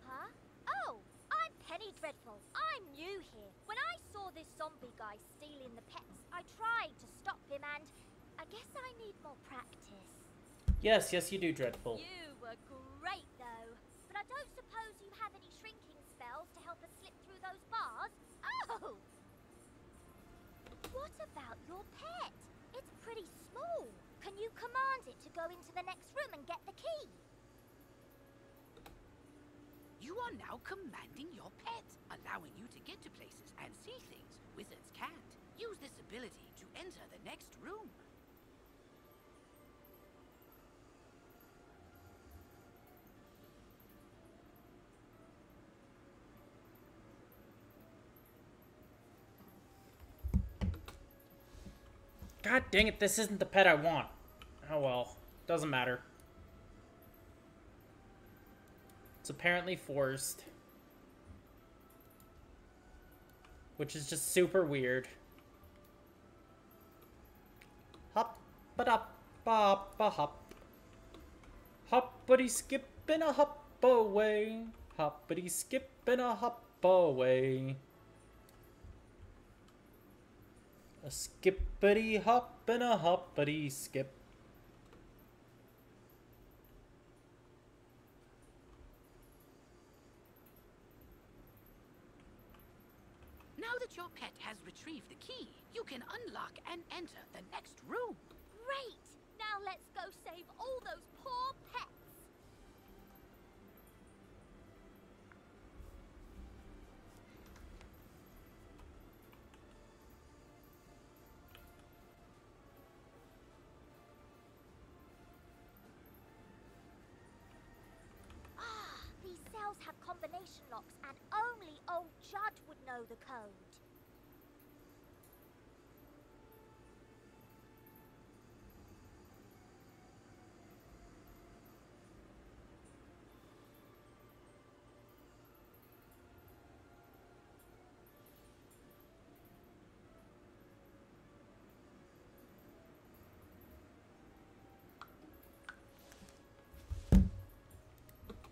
Huh? Oh, I'm Penny Dreadful. I'm new here. When I saw this zombie guy stealing the pets, I tried to stop him and I guess I need more practice. Yes, you do, Dreadful. You were great, though. But I don't suppose you have any shrinking spells to help us slip through those bars? Oh! What about your pet? It's pretty small. Can you command it to go into the next room and get the key? You are now commanding your pet, allowing you to get to places and see things wizards can't. Use this ability to enter the next room. God dang it, this isn't the pet I want. Oh well, doesn't matter. It's apparently forced. Which is just super weird. Hop, ba da ba ba hop. Hoppity skip and a hop away. Hoppity skip and a hop away. A skippity hop and a hoppity skip. Now that your pet has retrieved the key, you can unlock and enter the next room. Great! Now let's go save all those poor pets! These cells have combination locks, and only old Judd would know the code.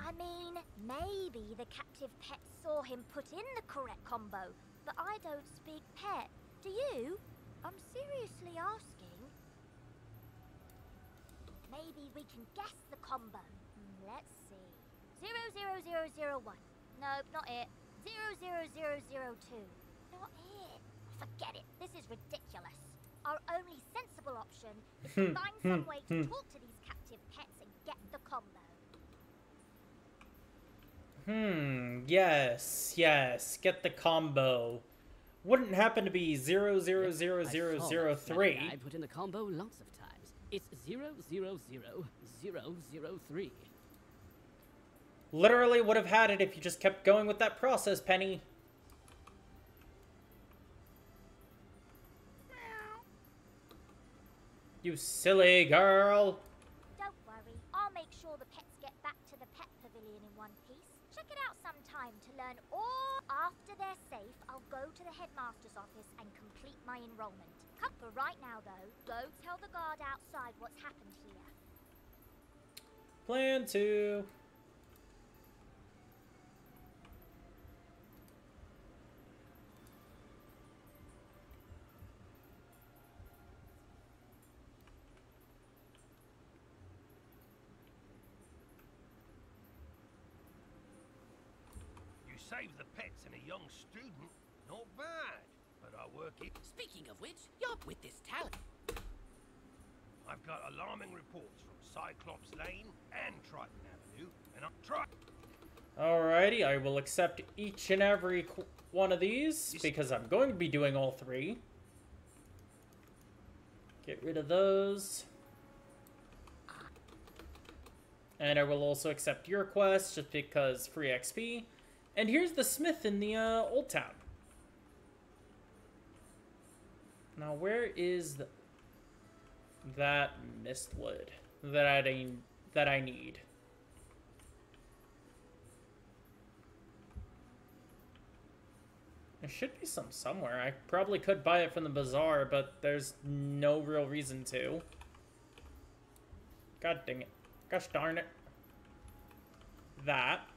I mean, maybe the captive pet saw him put in the correct combo, but I don't speak pet. Do you? I'm seriously asking. Maybe we can guess the combo. Let's see. 00001. Nope, not it. 00002. Not it. Forget it. This is ridiculous. Our only sensible option is to find some way to talk to these captive pets and get the combo. Yes, get the combo. Wouldn't happen to be 00003. I put in the combo lots of times. It's 000003. Literally would have had it if you just kept going with that process, Penny. You silly girl. Don't worry, I'll make sure the pets get back to the pet pavilion in one piece. Check it out sometime to learn all. After they're safe, I'll go to the headmaster's office and complete my enrollment. Come for right now, though. Go tell the guard outside what's happened here. Plan 2. Save the pets and a young student, not bad. But I work it. Speaking of which, you're with this talent. I've got alarming reports from Cyclops Lane and Triton Avenue, and I'm trying. Alrighty, I will accept each and every one of these because I'm going to be doing all 3. Get rid of those. And I will also accept your quest just because free XP. And here's the smith in the old town. Now, where is that mistwood that I need? There should be some somewhere. I probably could buy it from the bazaar, but there's no real reason to. God dang it. Gosh darn it. That.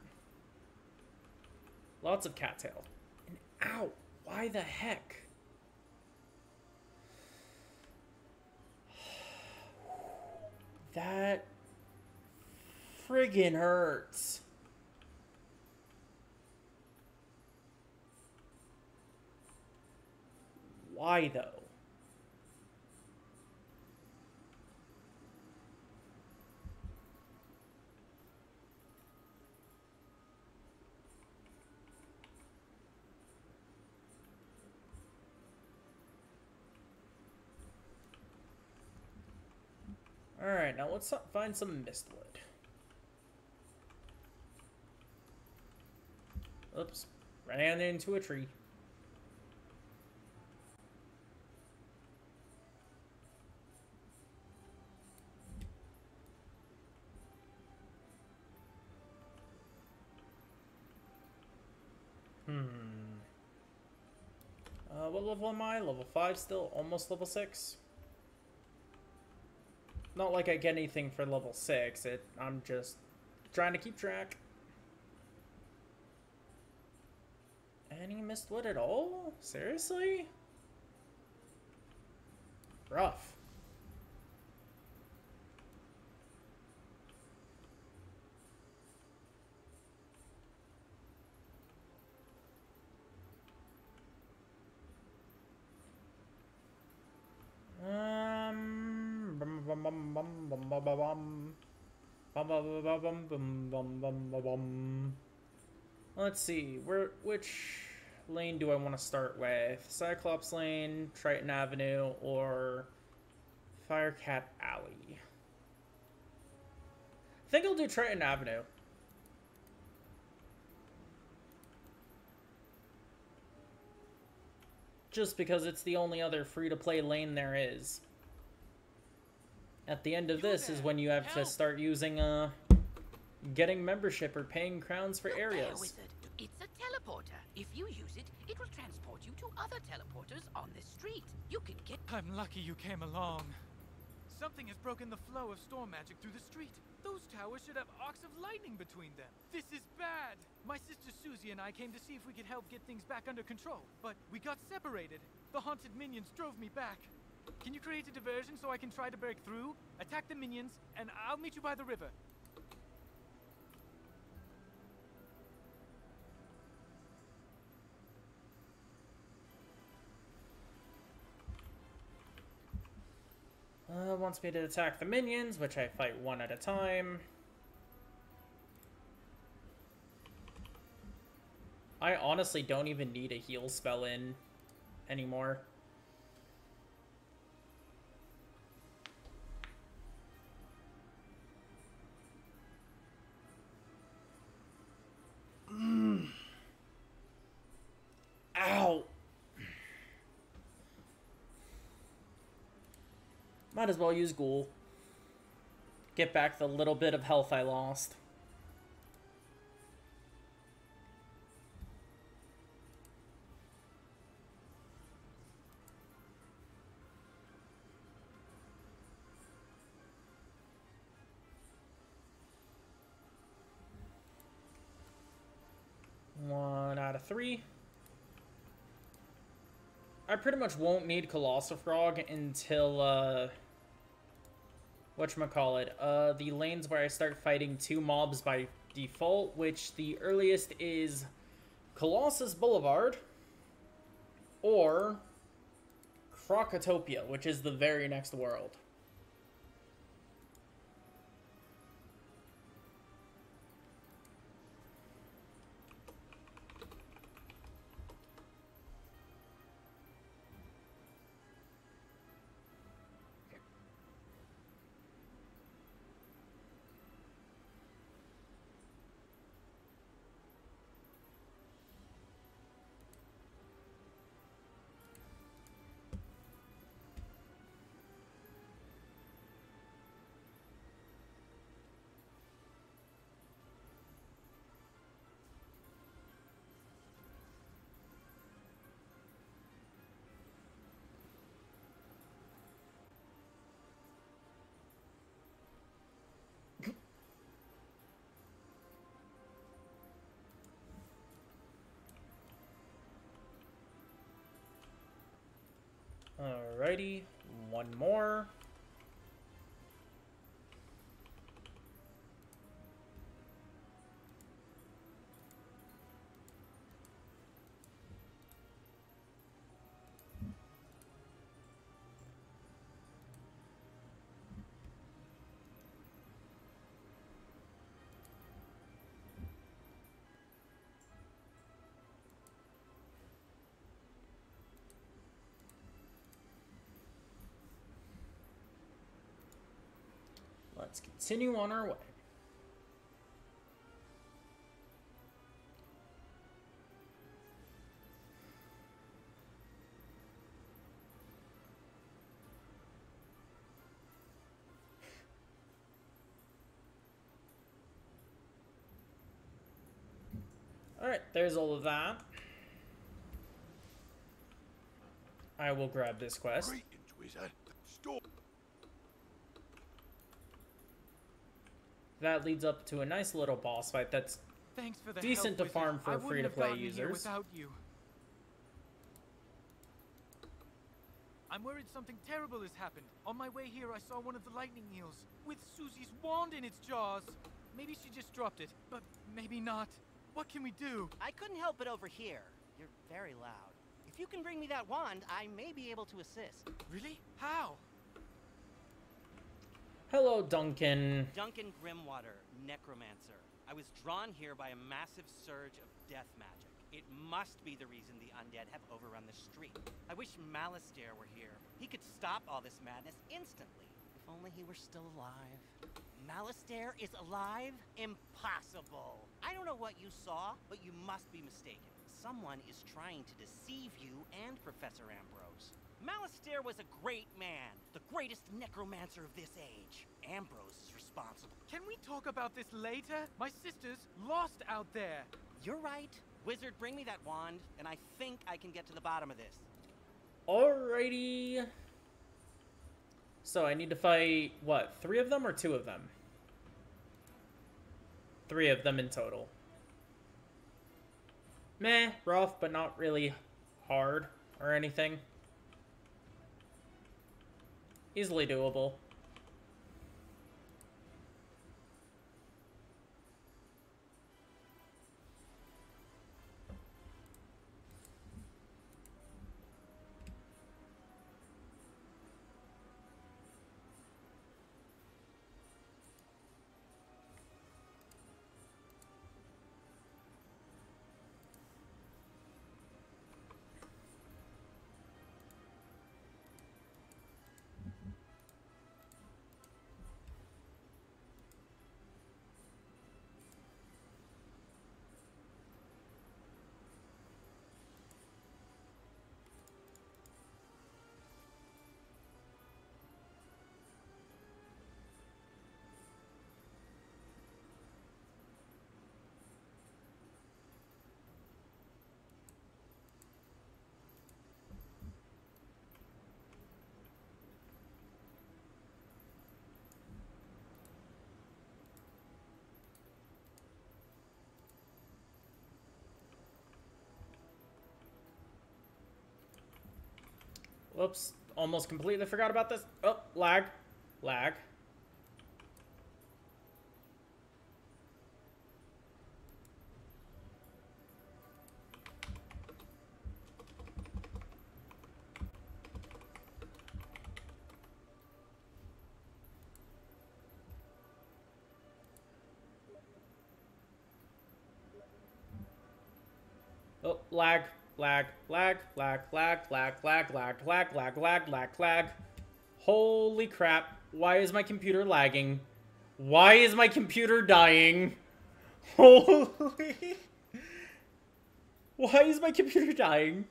Lots of cattail. And ow! Why the heck? That friggin' hurts. Why though? Alright, now let's find some mistwood. Oops, ran into a tree. What level am I? Level 5 still? Almost level 6? Not like I get anything for level 6. I'm just trying to keep track. Any mistwood at all? Seriously? Rough. Let's see, which lane do I want to start with? Cyclops Lane, Triton Avenue, or Firecat Alley? I think I'll do Triton Avenue. Just because it's the only other free-to-play lane there is. At the end of this is when you have to start using, getting membership or paying crowns for areas. Wizard. It's a teleporter. If you use it, it will transport you to other teleporters on this street. You can get... I'm lucky you came along. Something has broken the flow of storm magic through the street. Those towers should have arcs of lightning between them. This is bad. My sister Susie and I came to see if we could help get things back under control, but we got separated. The haunted minions drove me back. Can you create a diversion so I can try to break through, attack the minions, and I'll meet you by the river? Wants me to attack the minions, which I fight one at a time. I honestly don't even need a heal spell in anymore. Ow! Might as well use Ghoul. Get back the little bit of health I lost. One out of 3. I pretty much won't need Colossal Frog until, whatchamacallit, the lanes where I start fighting 2 mobs by default, which the earliest is Colossus Boulevard or Crocotopia, which is the very next world. Alrighty, one more. Let's continue on our way. Alright, there's all of that. I will grab this quest. Greetings, wizard. Stop. That leads up to a nice little boss fight that's Thanks for the decent help, to farm wizard. for free-to-play Here users. without you. I'm worried something terrible has happened. On my way here, I saw one of the lightning eels with Susie's wand in its jaws. Maybe she just dropped it, but maybe not. What can we do? I couldn't help it over here. You're very loud. If you can bring me that wand, I may be able to assist. Really? How? Hello, Duncan. Duncan Grimwater, necromancer. I was drawn here by a massive surge of death magic. It must be the reason the undead have overrun the street. I wish Malistaire were here. He could stop all this madness instantly. If only he were still alive. Malistaire is alive? Impossible. I don't know what you saw, but you must be mistaken. Someone is trying to deceive you and Professor Ambrose. Malistaire was a great man, the greatest necromancer of this age. Ambrose is responsible. Can we talk about this later? My sister's lost out there. You're right. Wizard, bring me that wand, and I think I can get to the bottom of this. Alrighty. So I need to fight, what, 3 of them or 2 of them? 3 of them in total. Meh, rough, but not really hard or anything. Easily doable. Whoops, almost completely forgot about this. Oh, lag. Lag. Oh, lag. Lag, lag, lag, lag, lag, lag, lag, lag, lag, lag, lag, lag. Holy crap. Why is my computer lagging? Why is my computer dying? Holy... Why is my computer dying?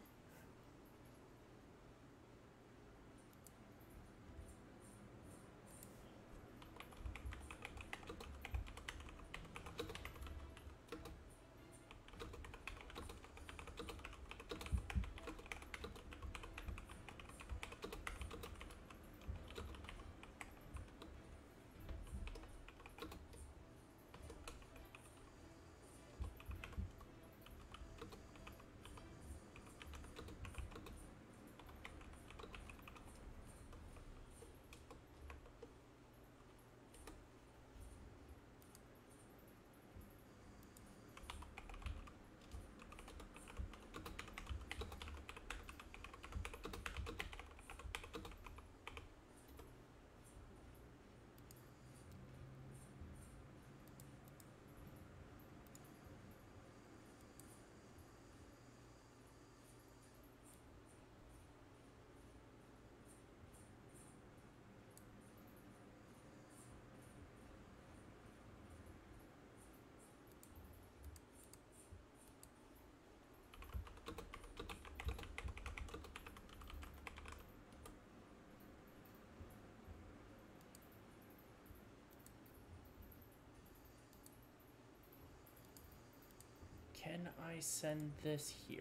Can I send this here?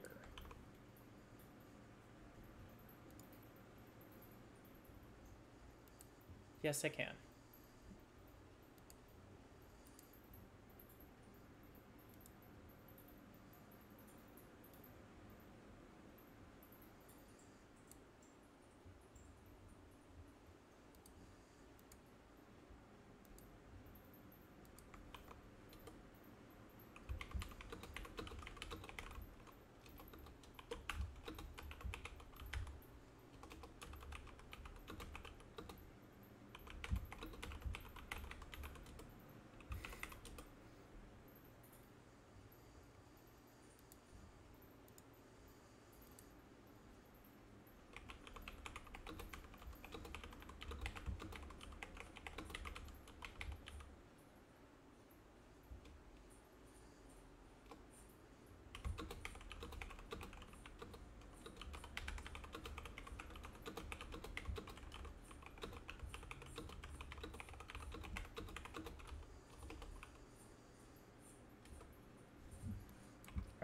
Yes, I can.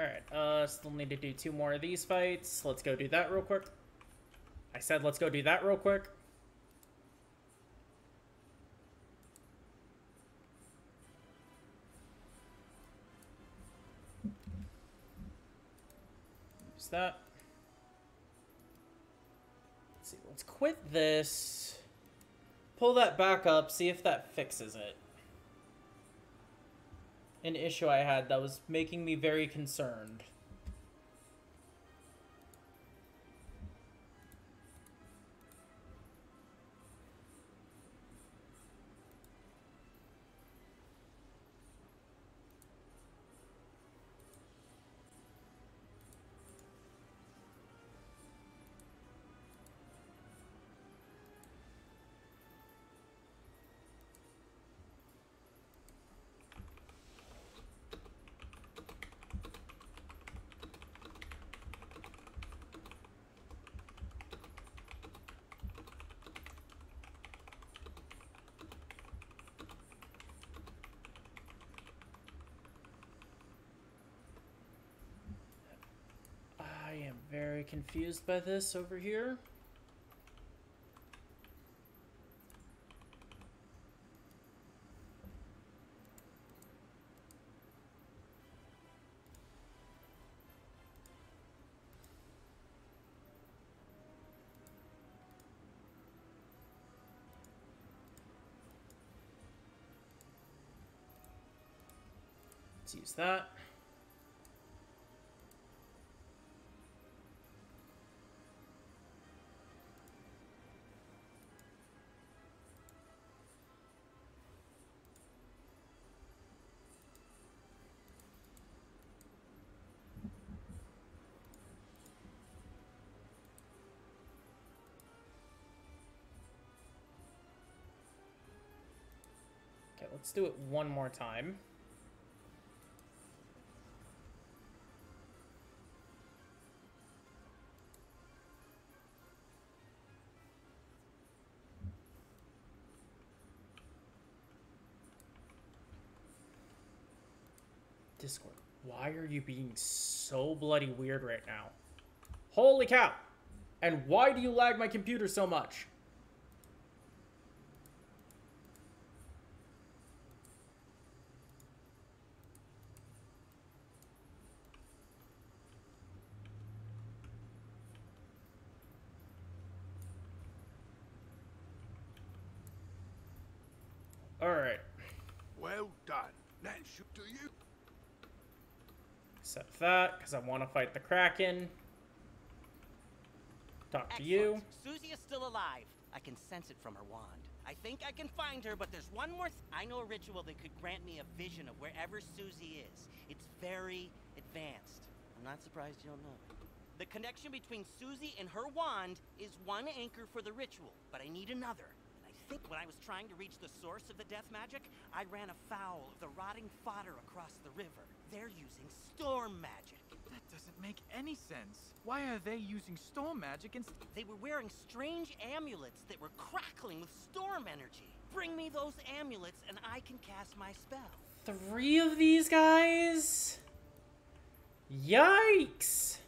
Alright, still need to do 2 more of these fights. Let's go do that real quick. I said let's go do that real quick. Use that. Let's see, let's quit this. Pull that back up, see if that fixes it. An issue I had that was making me very concerned. I am very confused by this over here. Let's use that. Okay, let's do it one more time. Discord, why are you being so bloody weird right now? Holy cow! And why do you lag my computer so much? Alright. Well done. Now shoot to you. Accept that, because I want to fight the Kraken. Talk to you. Susie is still alive. I can sense it from her wand. I think I can find her, but there's one more I know a ritual that could grant me a vision of wherever Susie is. It's very advanced. I'm not surprised you don't know it. The connection between Susie and her wand is one anchor for the ritual, but I need another. And I think when I was trying to reach the source of the death magic, I ran afoul of the rotting fodder across the river. They're using storm magic. That doesn't make any sense. Why are they using storm magic instead? They were wearing strange amulets that were crackling with storm energy. Bring me those amulets and I can cast my spell. 3 of these guys? Yikes!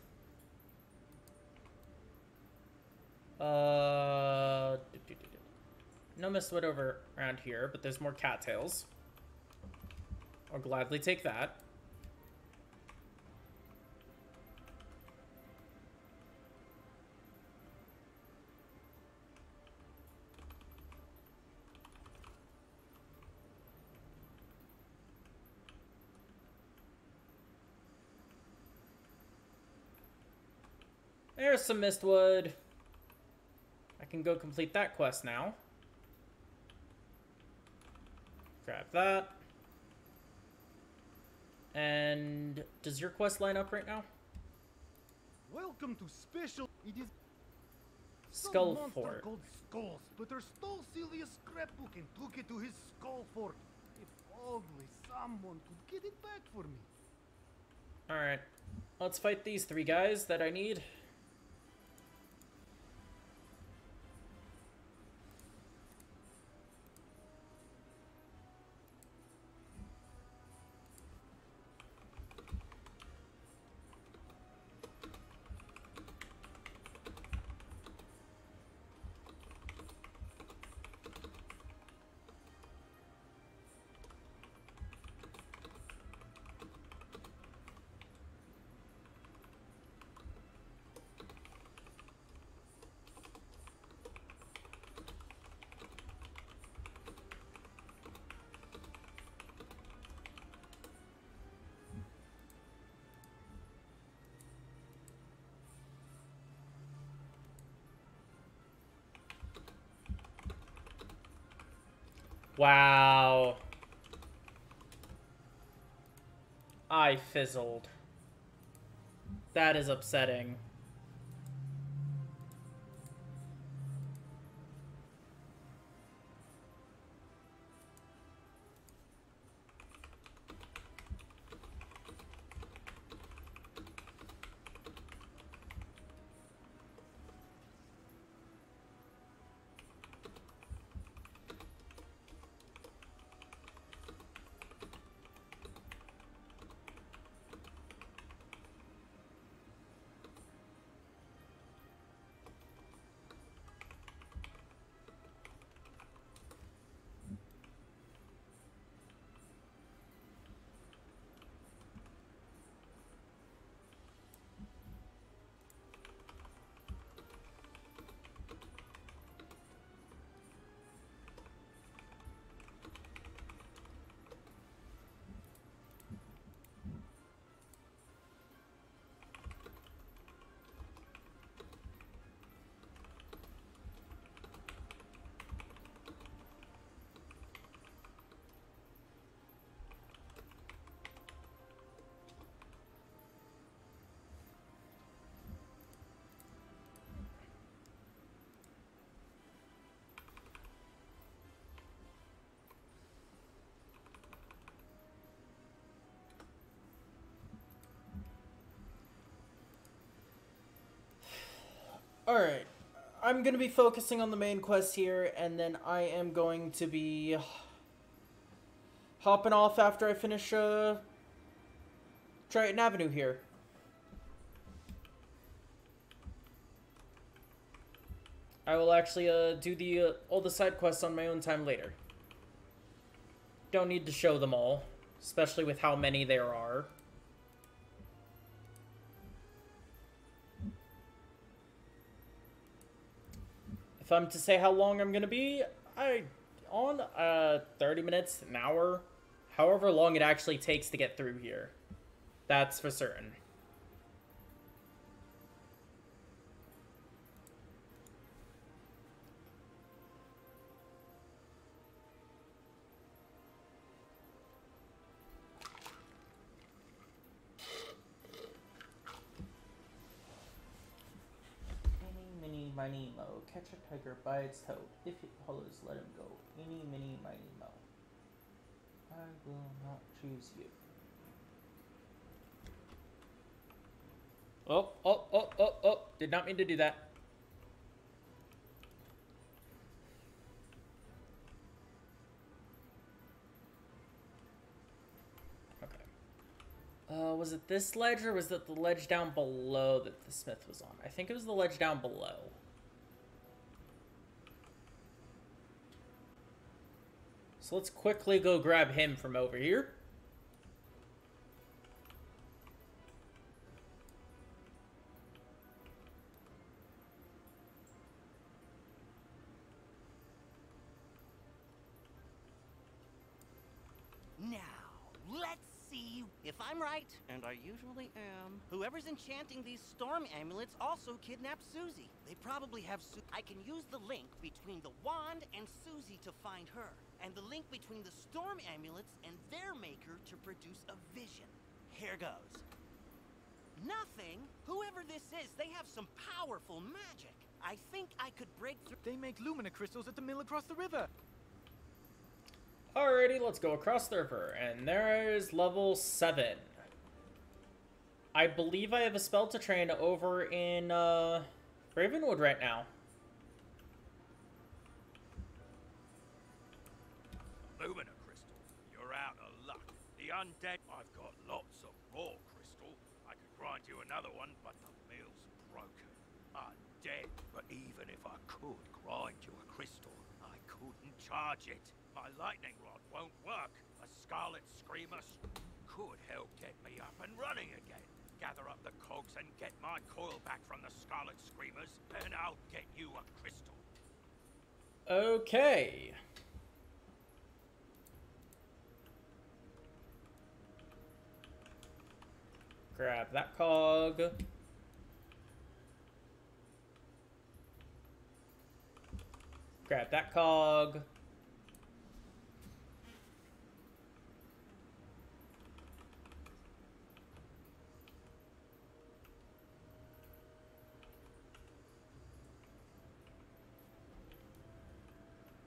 No Mistwood over around here, but there's more cattails. I'll gladly take that. There's some Mistwood. I can go complete that quest now. Grab that. And does your quest line up right now? Welcome to special. It is Skull some Fort. monster called Skulls, but they stole Sylvia's scrapbook and took it to his Skull Fort. If only someone could get it back for me. Alright. Let's fight these 3 guys that I need. Wow. I fizzled. That is upsetting. Alright, I'm going to be focusing on the main quest here, and then I am going to be hopping off after I finish Triton Avenue here. I will actually do the all the side quests on my own time later. Don't need to show them all, especially with how many there are. If I'm to say how long I'm gonna be, 30 minutes, an hour, however long it actually takes to get through here. That's for certain. Miny, mo. Catch a tiger by its toe. If it hollers, let him go. Eeny, miny, mo. I will not choose you. Oh. Did not mean to do that. Okay. Was it this ledge or was it the ledge down below that the smith was on? I think it was the ledge down below. So let's quickly go grab him from over here. Now, let's see if I'm right, and I usually am. Whoever's enchanting these storm amulets also kidnapped Susie. They probably have I can use the link between the wand and Susie to find her, and the link between the storm amulets and their maker to produce a vision. Here goes. Nothing. Whoever this is, they have some powerful magic. I think I could break through. They make lumina crystals at the mill across the river. Alrighty, let's go across the river. And there's level 7. I believe I have a spell to train over in Ravenwood right now. Lumina crystal, you're out of luck. The undead. I've got lots of raw crystal. I could grind you another one, but the mill's broken. Undead. But even if I could grind you a crystal, I couldn't charge it. My lightning rod won't work. A scarlet screamer could help get me up and running again. Gather up the cogs and get my coil back from the scarlet screamers, and I'll get you a crystal. Okay. Grab that cog. Grab that cog.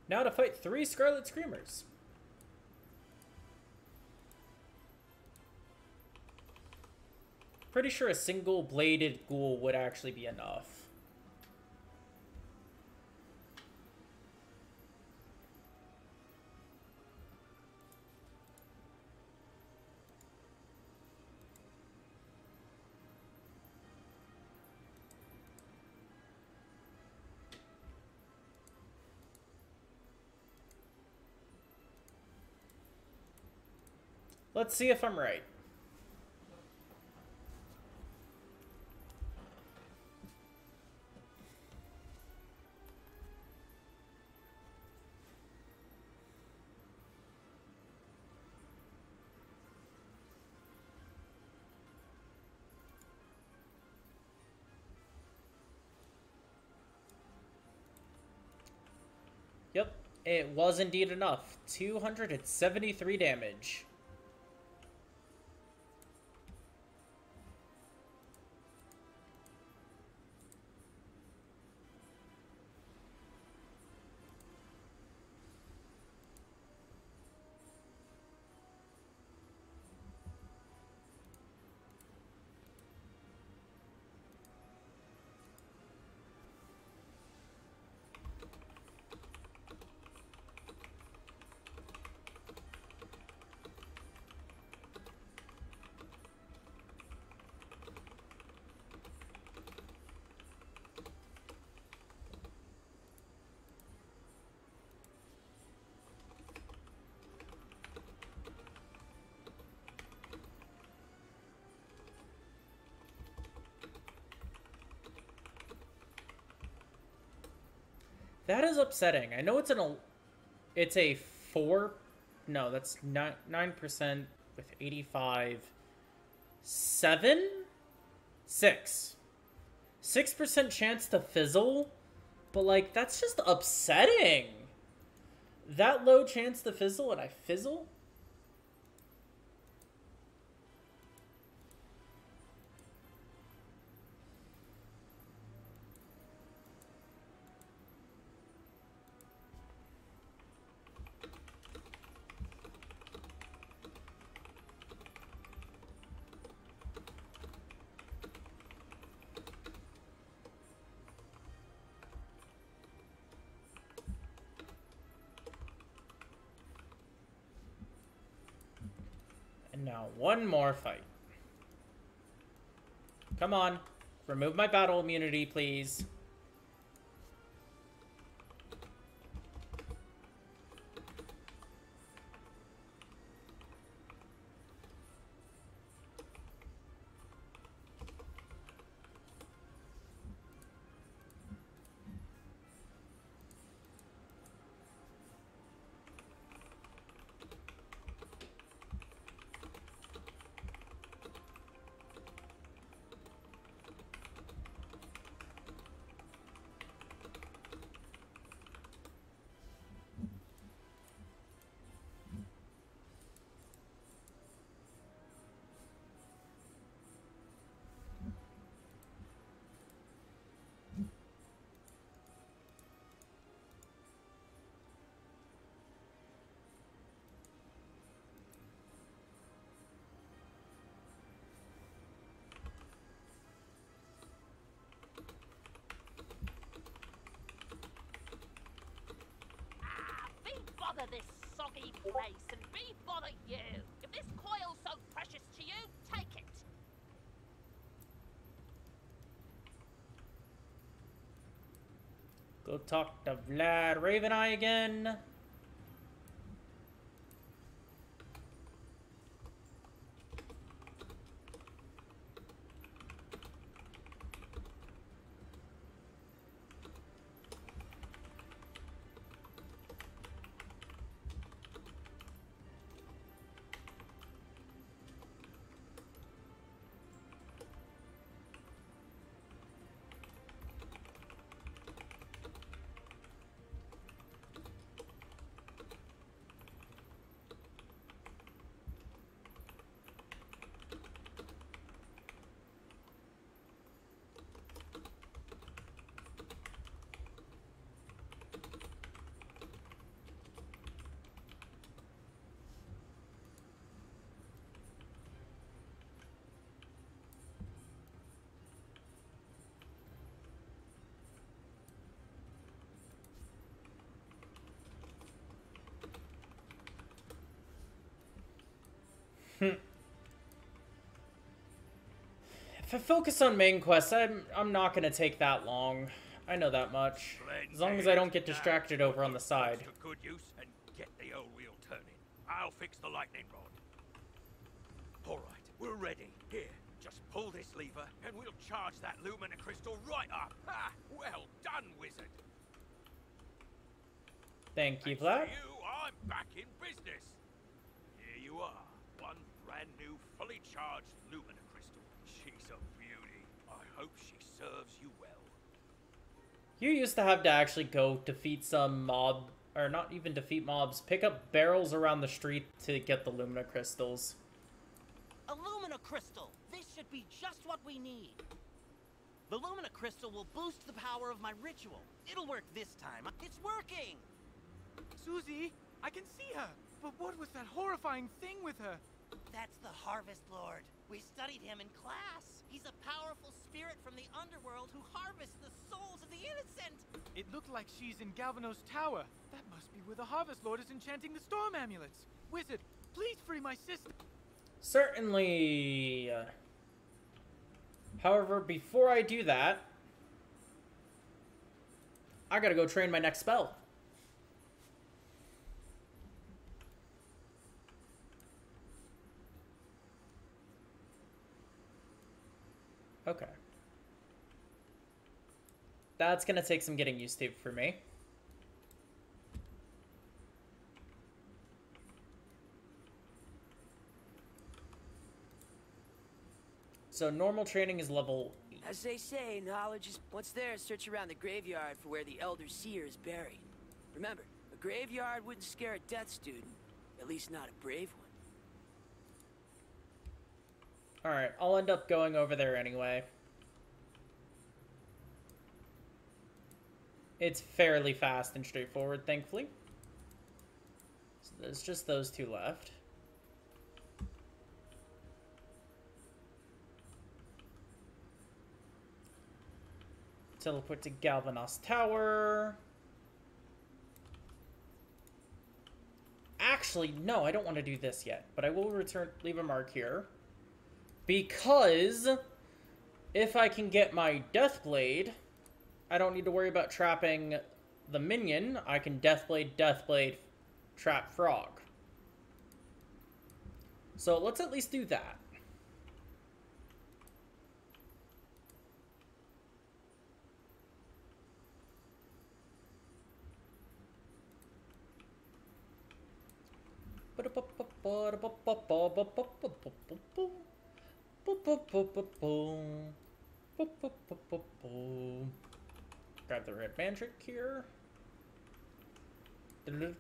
Now to fight 3 Scarlet Screamers. Pretty sure a single bladed ghoul would actually be enough. Let's see if I'm right. Yep, it was indeed enough. 273 damage. That is upsetting. I know it's a 4. No, that's 9% with 85. 7? 6. 6% chance to fizzle, but like that's just upsetting. That low chance to fizzle and I fizzle? And now one more fight. Come on. Remove my battle immunity, please. Bother this soggy place and be bother you. If this coil's so precious to you, take it. Go talk to Vlad Raveneye again. If I focus on main quests, I'm not gonna take that long. I know that much. As long as I don't get distracted over on the side. To good use and get the old wheel turning. I'll fix the lightning rod. All right, we're ready. Here, just pull this lever and we'll charge that Lumina crystal right up. Ha! Well done, wizard. Thank you for that. You, I'm back in business. Here you are, one brand new, fully charged Lumina crystal. She's a beauty. I hope she serves you well. You used to have to actually go defeat some mob, or not even defeat mobs, pick up barrels around the street to get the Lumina crystals. A Lumina crystal! This should be just what we need. The Lumina crystal will boost the power of my ritual. It'll work this time. It's working! Susie, I can see her. But what was that horrifying thing with her? That's the Harvest Lord. We studied him in class. He's a powerful spirit from the underworld who harvests the souls of the innocent. It looked like she's in Galvanos Tower. That must be where the Harvest Lord is enchanting the storm amulets. Wizard, please free my sister. Certainly. However, before I do that, I gotta go train my next spell. Okay. That's gonna take some getting used to for me. So normal training is level 8. As they say, knowledge is what's there. Search around the graveyard for where the Elder Seer is buried. Remember, a graveyard wouldn't scare a death student. At least not a brave one. Alright, I'll end up going over there anyway. It's fairly fast and straightforward, thankfully. So there's just those two left. Teleport to Galvanos Tower. Actually, no, I don't want to do this yet, but I will leave a mark here. Because if I can get my Deathblade, I don't need to worry about trapping the minion. I can Deathblade, trap Frog. So let's at least do that. Grab the red mandrake here. You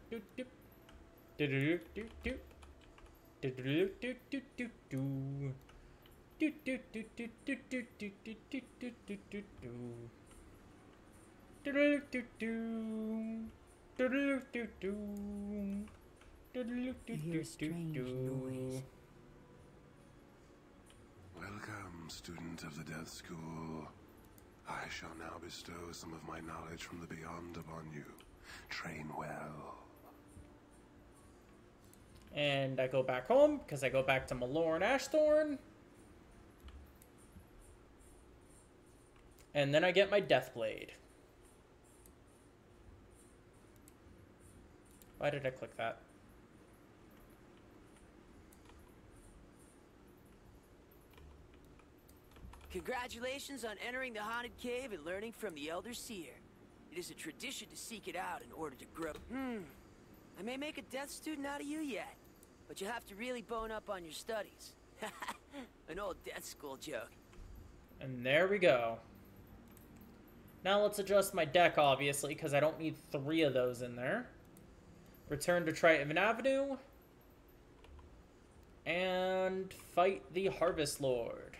hear a strange noise. Welcome, student of the Death School. I shall now bestow some of my knowledge from the beyond upon you. Train well. And I go back home, because I go back to Malor and Ashthorn. And then I get my Deathblade. Why did I click that? Congratulations on entering the haunted cave and learning from the Elder Seer. It is a tradition to seek it out in order to grow. I may make a death student out of you yet, but you have to really bone up on your studies. An old death school joke. And there we go. Now let's adjust my deck, obviously, because I don't need 3 of those in there. Return to Triton Avenue. And fight the Harvest Lord.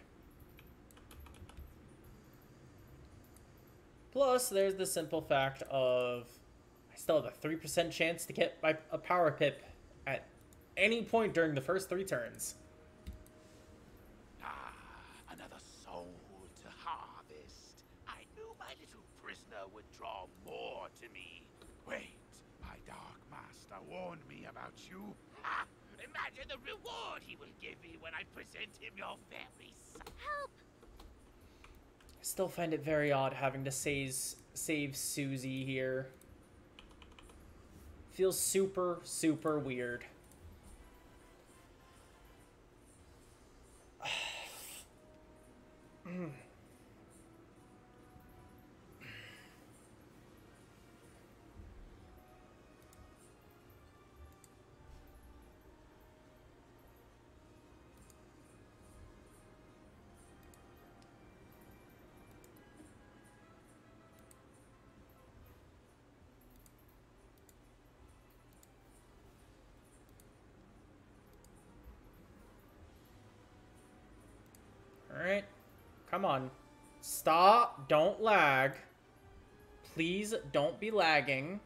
Plus, there's the simple fact of I still have a 3% chance to get a power pip at any point during the first 3 turns. Another soul to harvest. I knew my little prisoner would draw more to me. Wait, my dark master warned me about you. Ha! Imagine the reward he will give me when I present him your very son. Help! Still find it very odd having to save Susie here. Feels super, super weird. Alright. Come on. Stop. Don't lag. Please don't be lagging.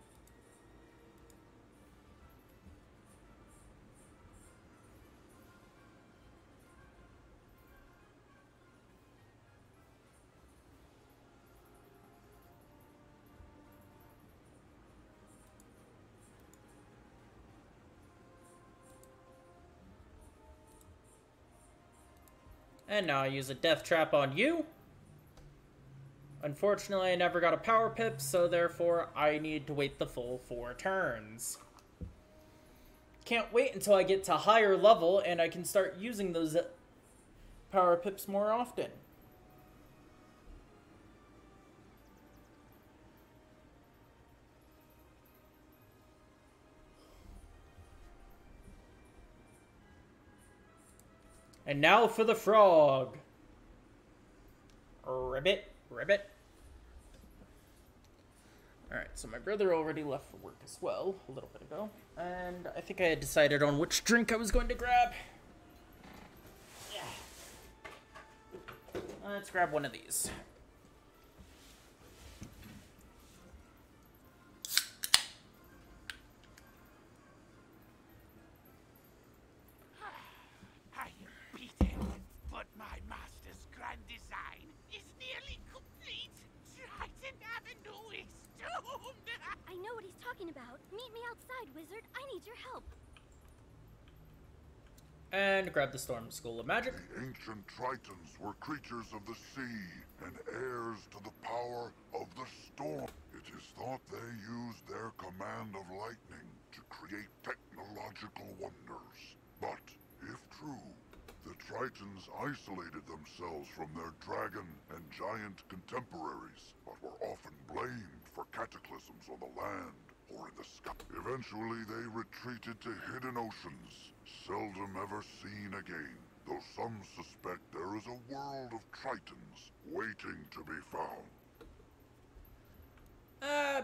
And now I use a death trap on you. Unfortunately, I never got a power pip, so therefore I need to wait the full 4 turns. Can't wait until I get to higher level and I can start using those power pips more often. And now for the frog. Ribbit, ribbit. Alright, so my brother already left for work as well, a little bit ago. And I think I had decided on which drink I was going to grab. Yeah. Let's grab one of these. About. Meet me outside, wizard. I need your help. And grab the Storm School of Magic. The ancient Tritons were creatures of the sea and heirs to the power of the storm. It is thought they used their command of lightning to create technological wonders. But, if true, the Tritons isolated themselves from their dragon and giant contemporaries, but were often blamed for cataclysms on the land or in the sky. Eventually, they retreated to hidden oceans, seldom ever seen again, though some suspect there is a world of Tritons waiting to be found.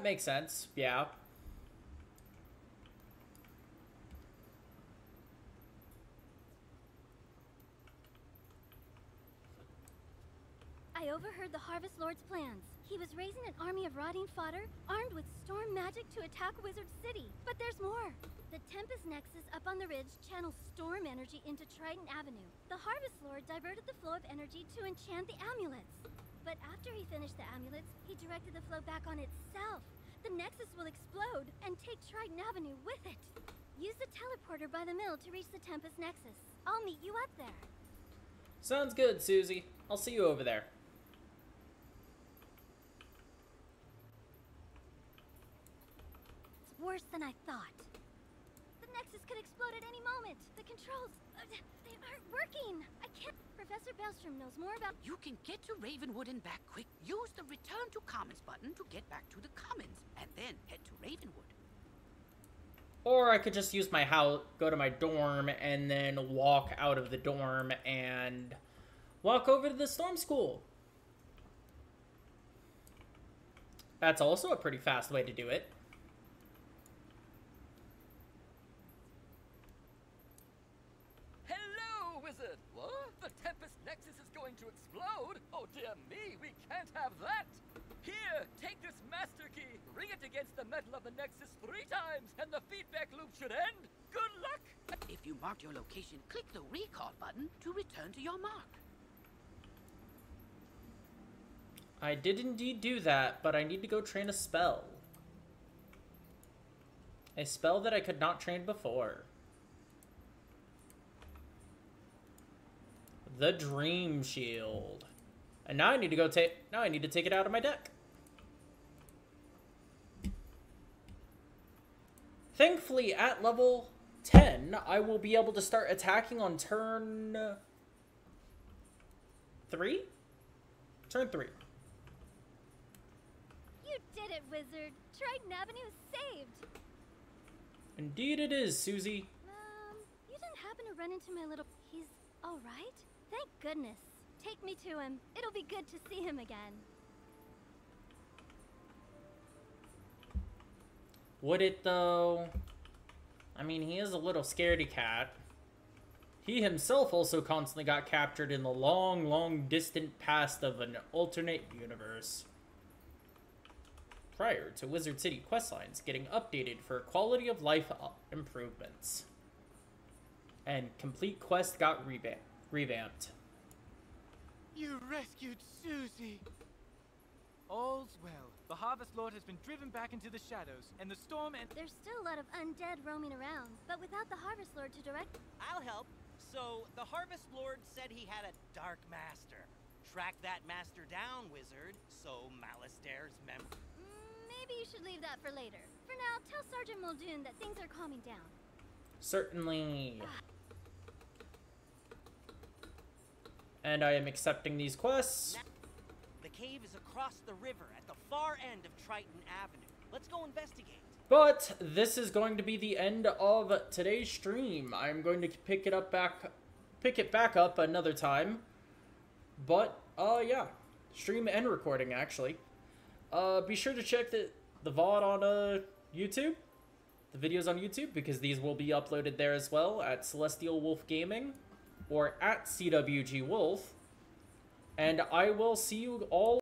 Makes sense, yeah. I overheard the Harvest Lord's plans. He was raising an army of rotting fodder, armed with storm magic to attack Wizard City. But there's more. The Tempest Nexus up on the ridge channels storm energy into Trident Avenue. The Harvest Lord diverted the flow of energy to enchant the amulets. But after he finished the amulets, he directed the flow back on itself. The Nexus will explode and take Trident Avenue with it. Use the teleporter by the mill to reach the Tempest Nexus. I'll meet you up there. Sounds good, Susie. I'll see you over there. Worse than I thought. The Nexus could explode at any moment. The controls, they aren't working. I can't. Professor Bellstrom knows more about. You can get to Ravenwood and back quick. Use the Return to Commons button to get back to the Commons, and then head to Ravenwood. Or I could just use my house, go to my dorm, and then walk out of the dorm and walk over to the Storm School. That's also a pretty fast way to do it. The Tempest Nexus is going to explode! Oh dear me, we can't have that! Here, take this master key, ring it against the metal of the Nexus 3 times, and the feedback loop should end! Good luck! If you marked your location, click the recall button to return to your mark. I did indeed do that, but I need to go train a spell. A spell that I could not train before. The Dream Shield. And now I need to go take... Now I need to take it out of my deck. Thankfully, at level 10, I will be able to start attacking on turn... 3? Turn 3. You did it, wizard. Triton Avenue is saved. Indeed it is, Susie. You didn't happen to run into my little... He's all right? Thank goodness. Take me to him. It'll be good to see him again. Would it, though? I mean, he is a little scaredy cat. He himself also constantly got captured in the long, long distant past of an alternate universe. Prior to Wizard City questlines getting updated for quality of life improvements. And complete quest got revamped. You rescued Susie! All's well. The Harvest Lord has been driven back into the shadows, and the storm and... There's still a lot of undead roaming around, but without the Harvest Lord to direct... I'll help. So, the Harvest Lord said he had a Dark Master. Track that master down, wizard, so Malastaire's Maybe you should leave that for later. For now, tell Sergeant Muldoon that things are calming down. Certainly. And I am accepting these quests. The cave is across the river at the far end of Triton Avenue. Let's go investigate. But this is going to be the end of today's stream. I'm going to pick it back up another time. But yeah, stream and recording actually. Be sure to check the VOD on YouTube, the videos on YouTube, because these will be uploaded there as well at Celestial Wolf Gaming or at CWG Wolf. And I will see you all